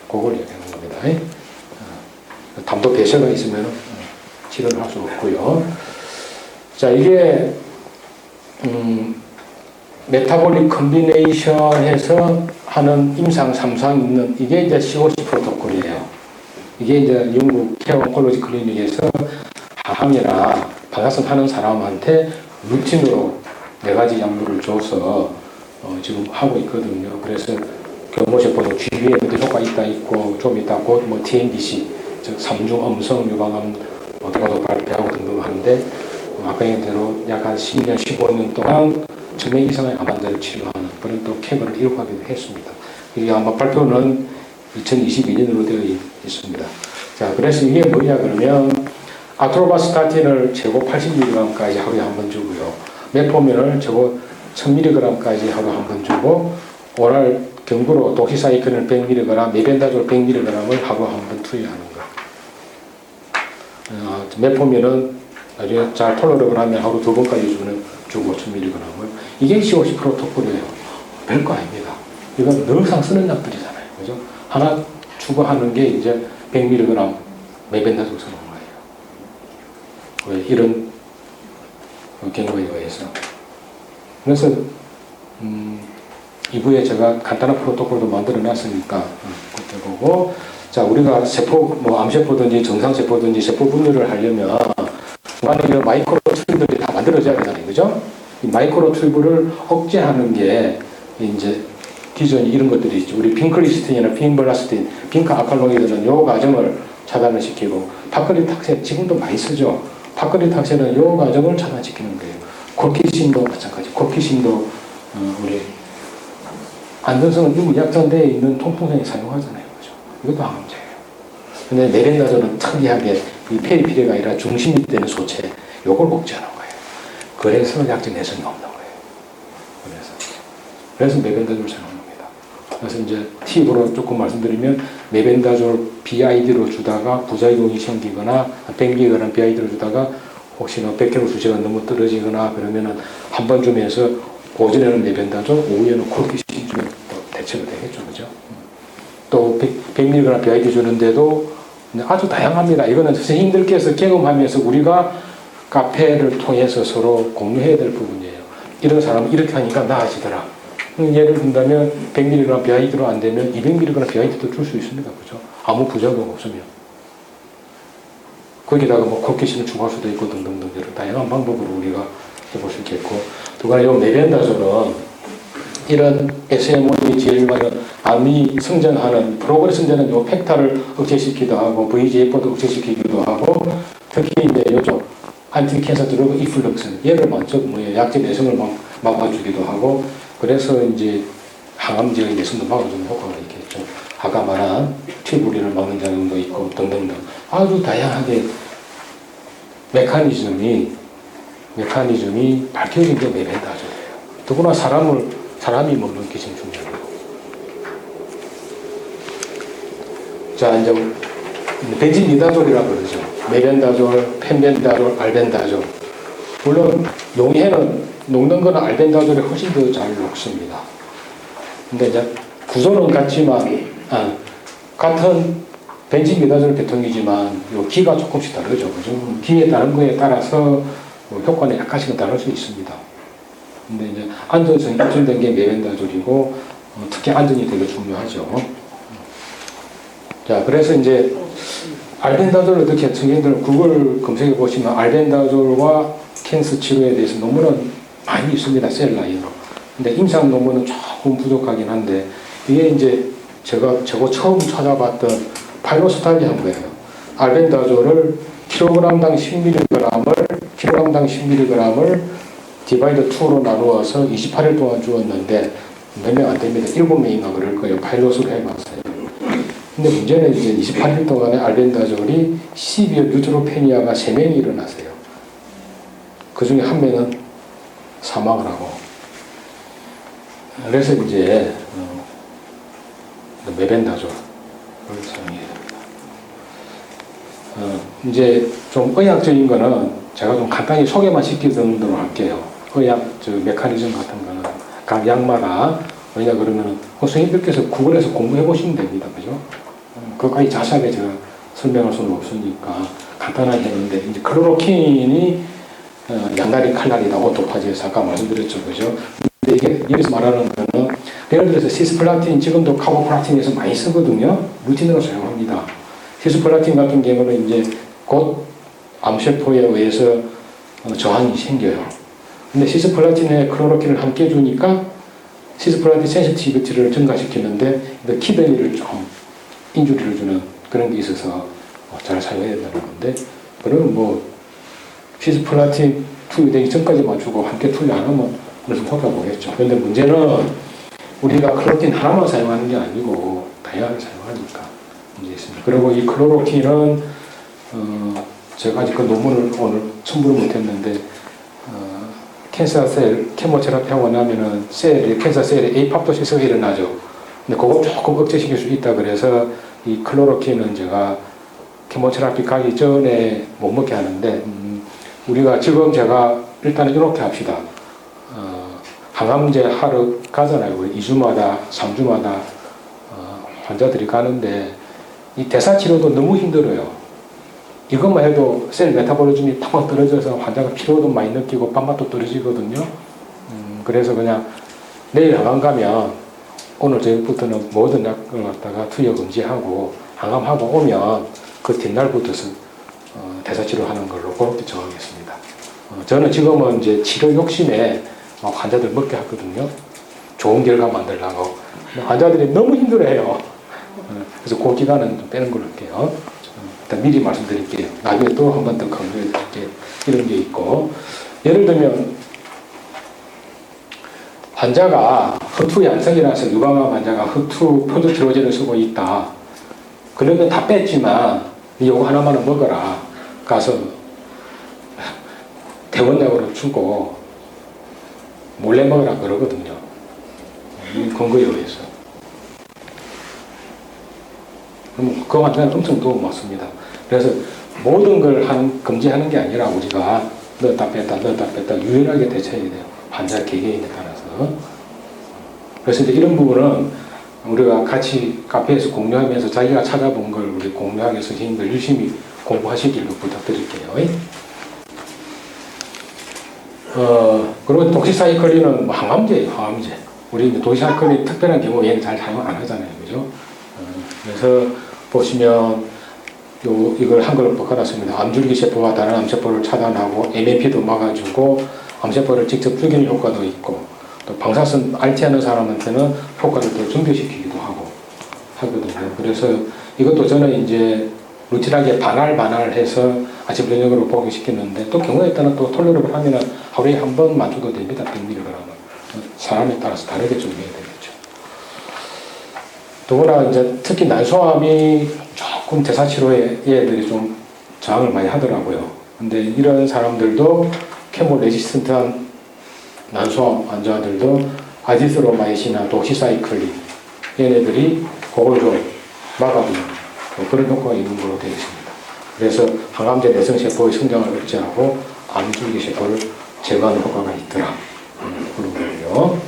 그걸 얘기하는 겁니다. 담도 배쇄가 있으면 치료를 할 수 없고요. 자, 이게 메타볼릭 컨비네이션에서 하는 임상 3상 있는 이게 이제 COC 프로토콜이에요. 이게 이제 영국 케어 온콜로지 클리닉에서 항암이나 방사선 하는 사람한테 루틴으로 4가지 약물을 줘서 지금 하고 있거든요. 그래서 교모세포도 GBM도 효과 있다 있고 좀 이따 곧 뭐 TNBC 즉 3중 음성 유방암 도도 발표하고 등등 하는데 아까 얘기한 대로 약 한 10년, 15년 동안 1000명 이상의 암 환자를 치료하는 그런 또 캡을 이룩하기도 했습니다. 이게 아마 발표는 2022년으로 되어 있습니다. 자, 그래서 이게 뭐냐 그러면 아트로바스타틴을 최고 80mg까지 하루에 한 번 주고요. 메포민을 최고 1000mg까지 하루에 한 번 주고 오랄 경구로 도시사이클을 100mg, 메벤다졸 100mg을 하루에 한 번 투여하는 거. 메포민은 나중에 잘 톨러를 하면 하루 2번까지 주고 1000mg을. 이게 COC 프로토콜이에요. 별거 아닙니다. 이건 늘상 쓰는 약들이잖아요. 그죠? 하나 추가하는 게 이제 100mg 메벤다졸 쓰는 거예요. 왜? 이런 경우에 의해서. 그래서, 이부에 제가 간단한 프로토콜도 만들어 놨으니까, 그때 보고, 자, 우리가 암세포든지 정상세포든지 세포 분열을 하려면, 중간에 마이크로 튜브들이 다 만들어져야 되잖아요. 그죠? 이 마이크로 튜브를 억제하는 게, 이제, 기존 이런 것들이 있죠. 우리 핑클리스틴이나 핑블라스틴, 빈카 아칼로이드는 요 과정을 차단을 시키고, 파크리탁세 지금도 많이 쓰죠. 파크리탁세는 요 과정을 차단시키는 거예요. 코키신도 마찬가지. 코키신도, 우리, 안전성은 이미 약정되어 있는 통풍성에 사용하잖아요. 그죠? 이것도 항암제예요. 근데 메벤다졸은 특이하게 이 페리피리가 아니라 중심이 되는 소체, 요걸 억제하는 거예요. 그래서 약제 내성이 없는 거예요. 그래서 메벤다졸을 사용합니다. 그래서 이제 팁으로 조금 말씀드리면 메벤다졸 BID로 주다가 부작용이 생기거나 100mg BID로 주다가 혹시나 백혈구 수치가 너무 떨어지거나 그러면은 한 번 주면서 오전에는 메벤다졸, 오후에는 코르키신 주면 또 대체가 되겠죠. 그죠? 또 100mg BID 주는데도 아주 다양합니다. 이거는 선생님들께서 경험하면서 우리가 카페를 통해서 서로 공유해야 될 부분이에요. 이런 사람은 이렇게 하니까 나아지더라. 예를 든다면 100mg BID로 안 되면 200mg BID도 줄 수 있습니다. 그죠? 아무 부작용 없으면. 거기다가 뭐 코키신을 추가할 수도 있고 등등등 여러 다양한 방법으로 우리가 해볼 수 있겠고 두 가지 요 메벤다졸은 이런 SMOE, GL1은 암이 성장하는 프로그레스 성장하는 요 팩타를 억제시키기도 하고 VGF도 억제시키기도 하고 특히 이제 요쪽 안티캔서 드러그 이플럭스 얘를 먼저 약제 내성을 막아주기도 하고 그래서 이제 항암제의 내성도 막아주는 효과가 있겠죠. 아까 말한 튜브린을 막는 작용도 있고 등등등 아주 다양하게 메커니즘이 밝혀진 게 메벤다졸이에요. 더구나 사람이 먹는 게 지금 중요해요. 자, 이제 벤진미다졸이라고 그러죠. 메벤다졸, 펜벤다졸, 알벤다졸. 물론 용해는 녹는 거는 알벤다졸이 훨씬 더 잘 녹습니다. 근데 이제 구조는 같지만 같은 벤진미다졸 계통이지만 요 기가 조금씩 다르죠. 그죠? 기에 따른 거에 따라서 뭐 효과는 약간씩은 다를 수 있습니다. 근데 이제 안전성이 입증된 게 메벤다졸이고 특히 안전이 되게 중요하죠. 자, 그래서 이제 알벤다졸을 어떻게 청년들 구글 검색해 보시면 알벤다졸과 캔서 치료에 대해서 논문은 많이 있습니다. 셀 라인으로. 근데 임상 논문은 조금 부족하긴 한데 이게 이제 제가 처음 찾아봤던 파이로스타기 한 거예요. 알벤다졸을 킬로그램당 10mg을 디바이드 2로 나누어서 28일 동안 주었는데 몇 명 안 됩니다. 7명인가 그럴 거예요. 파일럿으로 해봤어요. 근데 문제는 이제 28일 동안에 알벤다졸이 12월 뉴트로페니아가 3명이 일어났어요. 그 중에 한 명은 사망을 하고. 그래서 이제 메벤다졸을 사용해요. 이제 좀 의학적인 거는 제가 좀 간단히 소개만 시키도록 할게요. 의학 메커니즘 같은 거는 각 약마다 왜냐 그러면 선생님들께서 구글에서 공부해 보시면 됩니다. 그죠? 그것까지 자세하게 제가 설명할 수는 없으니까 간단하게 했는데 이제 클로로킨이 양다리 칼날이다 오토파지에서 아까 말씀드렸죠. 그죠? 근데 이게 여기서 말하는 거는 예를 들어서 시스플라틴 지금도 카보플라틴에서 많이 쓰거든요. 루틴으로 사용합니다. 시스플라틴 같은 경우는 이제 곧 암세포에 의해서 저항이 생겨요. 근데 시스플라틴에 클로로킨을 함께 주니까 시스플라틴 센시티비티를 증가시키는데 키드니를 좀 인주리를 주는 그런 게 있어서 잘 사용해야 된다는 건데 그러면 뭐 시스플라틴 투여되기 전까지만 주고 함께 투여 안 하면 그래서 효과가 보겠죠. 그런데 문제는 우리가 클로로킨 하나만 사용하는 게 아니고 다양하게 사용하니까 문제 있습니다. 그리고 이 클로로킨은 제가 아직 그 논문을 오늘 첨부를 못했는데 캔서 셀, 케모테라피 하고 나면은 캔서 셀에 에이팝토시스가 일어나죠. 근데 그거 조금 억제시킬 수 있다 그래서 이 클로로킨은 제가 케모테라피 가기 전에 못 먹게 하는데 우리가 지금 제가 일단은 이렇게 합시다. 항암제 하러 가잖아요. 2주마다 3주마다 환자들이 가는데 이 대사치료도 너무 힘들어요. 이것만 해도 셀 메타볼리즘이 팍 떨어져서 환자가 피로도 많이 느끼고 밥맛도 떨어지거든요. 그래서 그냥 내일 항암 가면 오늘 저녁부터는 모든 약을 갖다가 투여 금지하고 항암하고 오면 그 뒷날부터서 대사치료하는 걸로 그렇게 정하겠습니다. 저는 지금은 이제 치료 욕심에 환자들 먹게 하거든요. 좋은 결과 만들려고. 환자들이 너무 힘들어해요. 그래서 그 기간은 좀 빼는 걸로 할게요. 일단 미리 말씀드릴게요. 나중에 또 한 번 더 강조해 드릴게요. 이런 게 있고. 예를 들면, 환자가 흡투 양성이라서 유방암 환자가 흡투 표도티로제를 쓰고 있다. 그러면 다 뺐지만, 이거 하나만은 먹어라. 가서 대원약으로 주고 몰래 먹으라 그러거든요. 이 근거에 의해서. 그 환자는 엄청 도움 받습니다. 그래서 모든 걸 금지하는 게 아니라 우리가 넣었다 뺐다 유연하게 대처해야 돼요. 환자 개개인에 따라서. 그래서 이제 이런 부분은 우리가 같이 카페에서 공유하면서 자기가 찾아본 걸 우리 공유하기 위해서 선생님들 열심히 공부하시기를 부탁드릴게요. 그리고 도시사이클린은 항암제예요, 항암제. 우리 도시사이클린 특별한 경우 얘는 잘 사용 안 하잖아요, 그죠? 그래서 보시면 이걸 한글로 바꿔놨습니다. 암줄기 세포와 다른 암세포를 차단하고 MAP도 막아주고 암세포를 직접 죽이는 효과도 있고 또 방사선 앓지 않은 사람한테는 효과를 더 증대시키기도 하고 하거든요. 그래서 이것도 저는 이제 루틴하게 반알해서 아침 저녁으로 복용시키는데 또 경우에 따라 또 톨러럽을 하면은 하루에 한 번만 줘도 됩니다. 100mg. 사람에 따라서 다르게 좀 해야 되겠죠. 더구나 이제 특히 난소암이 조금 대사치료에 얘들이 좀 저항을 많이 하더라고요. 근데 이런 사람들도 케모 레지스턴트한 난소암 환자들도 아지스로마이신이나 도시사이클린 얘네들이 그걸 좀 막아주는 그런 효과가 있는 걸로 되어 있습니다. 그래서 항암제 내성세포의 성장을 억제하고 암줄기세포를 제거하는 효과가 있더라. 그런 거고요.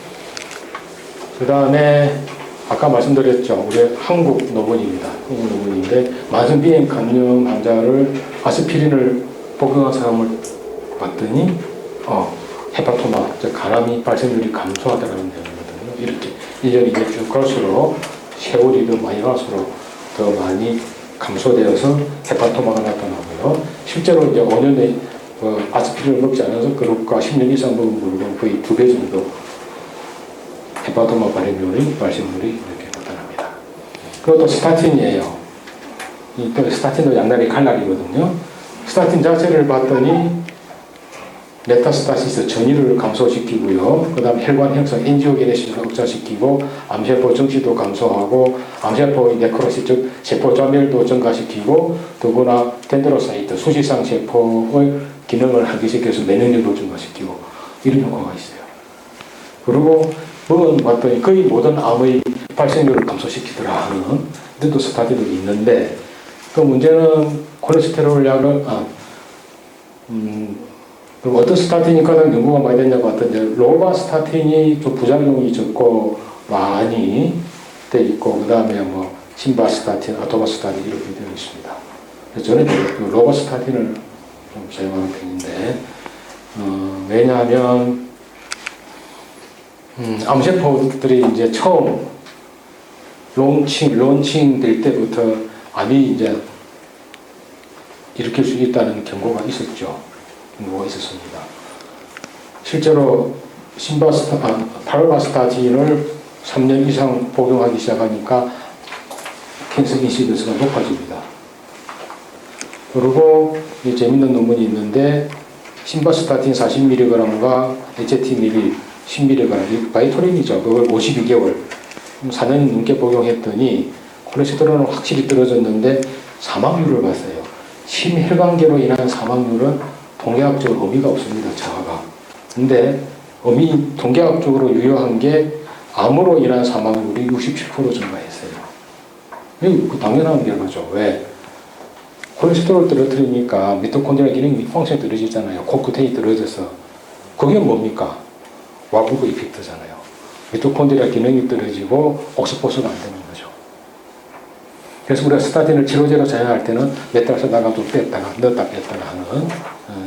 그 다음에 아까 말씀드렸죠. 우리 한국 논문입니다. 한국 논문인데 만성비행 감염 환자를 아스피린을 복용한 사람을 봤더니 헤파토마, 즉 간암이 발생률이 감소하다는 내용이거든요. 이렇게 1년이 이제 쭉 갈수록 세월이 더 많이 갈수록 더 많이 감소되어서 헤파토마가 나타나고요. 실제로 이제 5년에 아스피린을 먹지 않아서 그룹과 10년 이상 먹은 그룹은 거의 2배 정도 헤파토마 발생률이 이렇게 나타납니다. 그것도 스타틴이에요. 또 스타틴도 양날의 칼날이거든요. 스타틴 자체를 봤더니 메타스타시스 전이를 감소시키고요. 그 다음에 혈관 형성 엔지오게네시스를 억제시키고 암세포 정치도 감소하고 암세포의 네크로시 즉 세포 좌멸도 증가시키고 더구나 덴드로사이트 수지상 세포의 기능을 하기시켜서 면역력도 증가시키고 이런 효과가 있어요. 그리고 먹은 봤더니 거의 모든 암의 발생률을 감소시키더라 하는 데도 스타디도 있는데 또 문제는 콜레스테롤 약을 그럼 어떤 스타틴이 가장 연구가 많이 됐냐고 봤더니 로바스타틴이 좀 부작용이 적고 많이 돼 있고 그 다음에 뭐 신바스타틴, 아토바스타틴 이렇게 되어 있습니다. 그래서 저는 로바스타틴을 좀 사용하는 편인데 왜냐하면 암세포들이 이제 처음 론칭 될 때부터 암이 이제 일으킬 수 있다는 경고가 있었죠. 경고가 있었습니다. 실제로 파르바스타틴을 3년 이상 복용하기 시작하니까 캔서 인시던스가 높아집니다. 그리고 재밌는 논문이 있는데 신바스타틴 40mg과 HTML 10mg, 바이토린이죠. 그걸 52개월, 4년 넘게 복용했더니 콜레스테롤은 확실히 떨어졌는데 사망률을 봤어요. 심혈관계로 인한 사망률은 통계학적으로 의미가 없습니다. 저하가. 근데 통계학적으로 유효한 게 암으로 인한 사망률이 67% 증가했어요. 이거 당연한 결과죠. 왜? 콜레스테롤 떨어뜨리니까 미토콘드리아 기능이 펑션이 떨어지잖아요. 코크테이 떨어져서. 그게 뭡니까? 와부그 이펙트잖아요. 미토콘드리아 기능이 떨어지고 옥스포스가 안 되는 거죠. 그래서 우리가 스타틴을 치료제로 사용할 때는 몇 달 쓰다가 또 뺐다가 넣었다 뺐다가 하는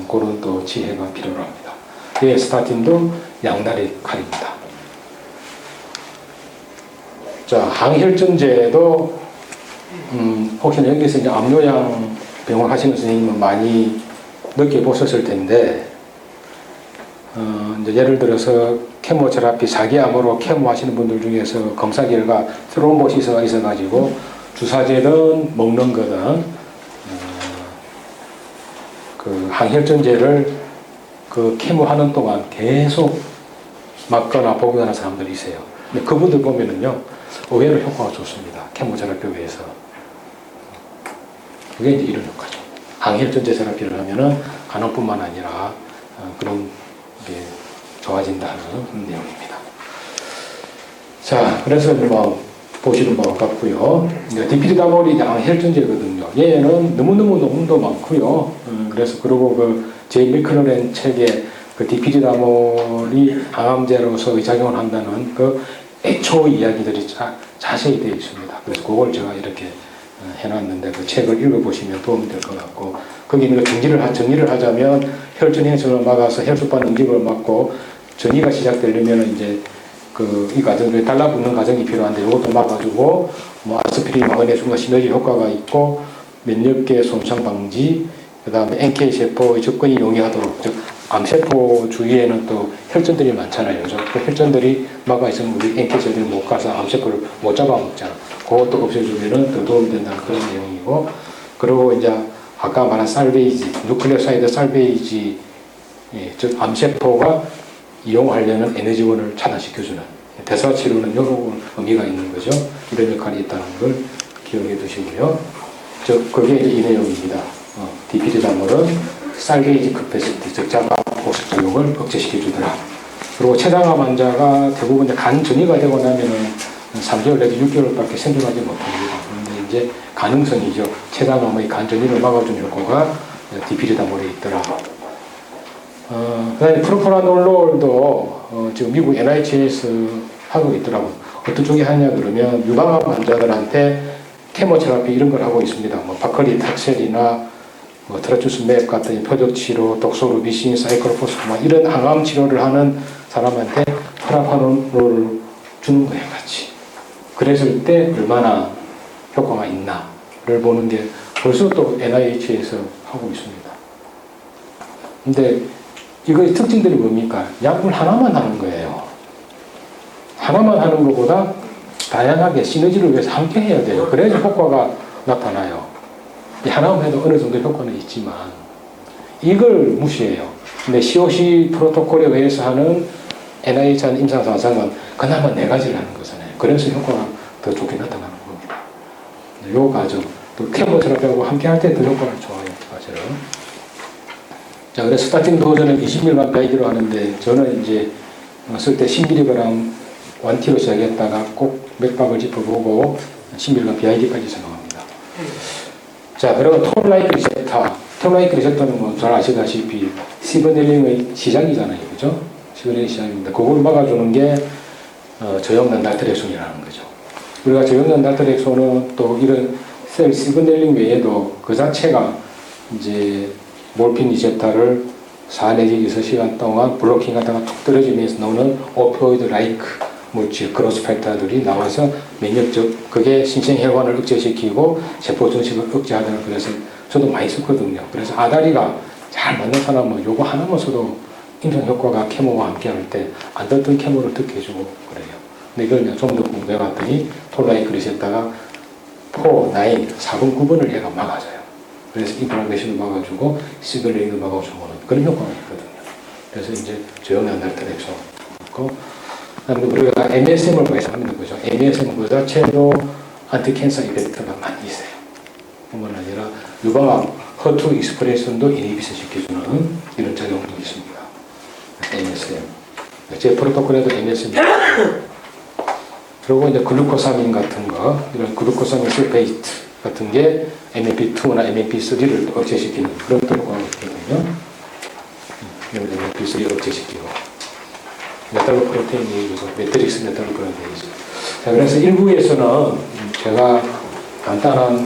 그런 또 지혜가 필요로 합니다. 예, 스타틴도 양날의 칼입니다. 자, 항혈전제도 혹시 여기서 이제 암요양 병원 하시는 선생님은 많이 느껴보셨을 텐데 이제 예를 들어서 케모테라피 자기암으로 케모 하시는 분들 중에서 검사 결과 트롬보시스가 있어가지고 주사제든 먹는 거든 그 항혈전제를 그 케모하는 동안 계속 맞거나 복용하는 사람들이 있어요. 근데 그분들 보면은요 의외로 효과가 좋습니다. 케모테라피에 비해서. 그게 이제 이런 효과죠. 항혈전제 테라피를 하면은 간암뿐만 아니라 그런 게 좋아진다는 내용입니다. 자, 그래서 뭐 보시는 바와 같고요. 디피리다몰이 항혈전제거든요. 얘는 너무너무 농도 많고요. 그래서 그리고 그 제이 맥클러렌 책에 그 디피리다몰이 항암제로서 작용을 한다는 그 애초 이야기들이 자세히 되어 있습니다. 그래서 그걸 제가 이렇게 해놨는데 그 책을 읽어보시면 도움이 될 것 같고 거기는 정리를 하자면 혈전 행성을 막아서 혈소판 응집을 막고 전이가 시작되려면 이제 이 과정을 달라붙는 과정이 필요한데 이것도 막아주고 뭐 아스피린, 마그네슘과 시너지 효과가 있고 면역계 손상 방지, 그 다음에 NK 세포의 접근이 용이하도록 즉 암세포 주위에는 또 혈전들이 많잖아요. 그 혈전들이 막아 있으면 우리 NK 세포들이 못 가서 암세포를 못 잡아먹잖아. 그것도 없애주면은 더 도움이 된다는 그런 내용이고 그리고 이제 아까 말한 살베이지, 누클레오사이드 살베이지, 즉 암세포가 이용하려는 에너지원을 차단시켜주는 대사치료는 여러 의미가 있는 거죠. 이런 역할이 있다는 걸 기억해 두시고요. 즉 그게 이제 이 내용입니다. 디피리다몰은 살베이지 커패시티, 즉 자가 보습作用을 억제시켜주더라. 그리고 췌장암 환자가 대부분 간 전이가 되고 나면은 3개월 내지 6개월밖에 생존하지 못합니다. 그런데 이제 가능성이죠. 췌장암의 간전이를 막아주는 효과가 디피리다몰에 있더라. 그다음에 프로파라놀롤도 지금 미국 NIH에서 하고 있더라고. 어떤 쪽이 하냐 그러면 유방암 환자들한테 케모테라피 이런 걸 하고 있습니다. 뭐 바클리 탁셀이나 뭐 트라투스맵 같은 표적 치료, 독소루비신, 사이클로포스코마 이런 항암 치료를 하는 사람한테 프로파라놀을 주는 거예요, 같이. 그랬을 때 얼마나 효과가 있나를 보는 게 벌써 또 NIH에서 하고 있습니다. 근데 이거의 특징들이 뭡니까? 약물 하나만 하는 거예요. 하나만 하는 것보다 다양하게 시너지를 위해서 함께 해야 돼요. 그래야 효과가 나타나요. 이 하나만 해도 어느 정도 효과는 있지만 이걸 무시해요. 근데 COC 프로토콜에 의해서 하는 NIH 하는 임상상상은 그나마 4가지를 하는 거잖아요. 그래서 효과가 더 좋게 나타나는 겁니다. 이 과정, 또 케모테라피하고 함께 할 때 더 효과가 좋아요. 사실은. 자, 그래서 스타팅 도저는 20mg 베이드로 하는데 저는 이제 쓸 때 10mg 1T로 시작했다가 꼭 맥박을 짚어보고 10mg BID까지 생각합니다. 자, 그리고 톰라이크 리셉터. 톰라이크 리셉터는 뭐 잘 아시다시피 시그널링의 시작이잖아요. 그죠? 시그널링 시작입니다. 그걸 막아주는 게 저형난 날트렉손이라는 거죠. 우리가 저형난 날트렉손은 또 이런 셀 시그널링 외에도 그 자체가 이제 몰핀 리셉터를 4 내지 6시간 동안 블로킹 하다가 툭 떨어지면서 나오는 오피오이드 라이크 물질, 그로스 팩터들이 나와서 면역적, 그게 신생혈관을 억제시키고 세포 증식을 억제하다는 그래서 저도 많이 썼거든요. 그래서 아다리가 잘 맞는 사람은 요거 하나만 써도 임상 효과가 케모와 함께 할 때 안 듣던 케모를 듣게 해주고 그래요. 근데 이걸 좀 더 공부해봤더니 톨라이크 리셉터가 4, 9, 4번, 9번을 얘가 막아줘요. 그래서 인플라메이션을 막아주고 시글링을 막아주는 그런 효과가 있거든요. 그래서 이제 저형난 날트렉손 있고, 우리가 MSM을 위해서 하는 거죠. MSM 그 자체로 안티캔서 이펙트가 많이 있어요. 뿐만 아니라 유방암 허투 익스프레션도 이니비션 시켜주는 이런 작용도 있습니다. MSM. 제 프로토콜에도 MSM. 그리고 이제 글루코사민 같은 거, 이런 글루코사민 설페이트 같은 게 MMP2나 MMP3를 억제시키는 그런 효과가 있거든요. MMP3 억제시키고. 메탈로 프로테인에 의해서 매트릭스 메탈로 프로테인이 있어요. 자, 그래서 1부에서는 제가 간단한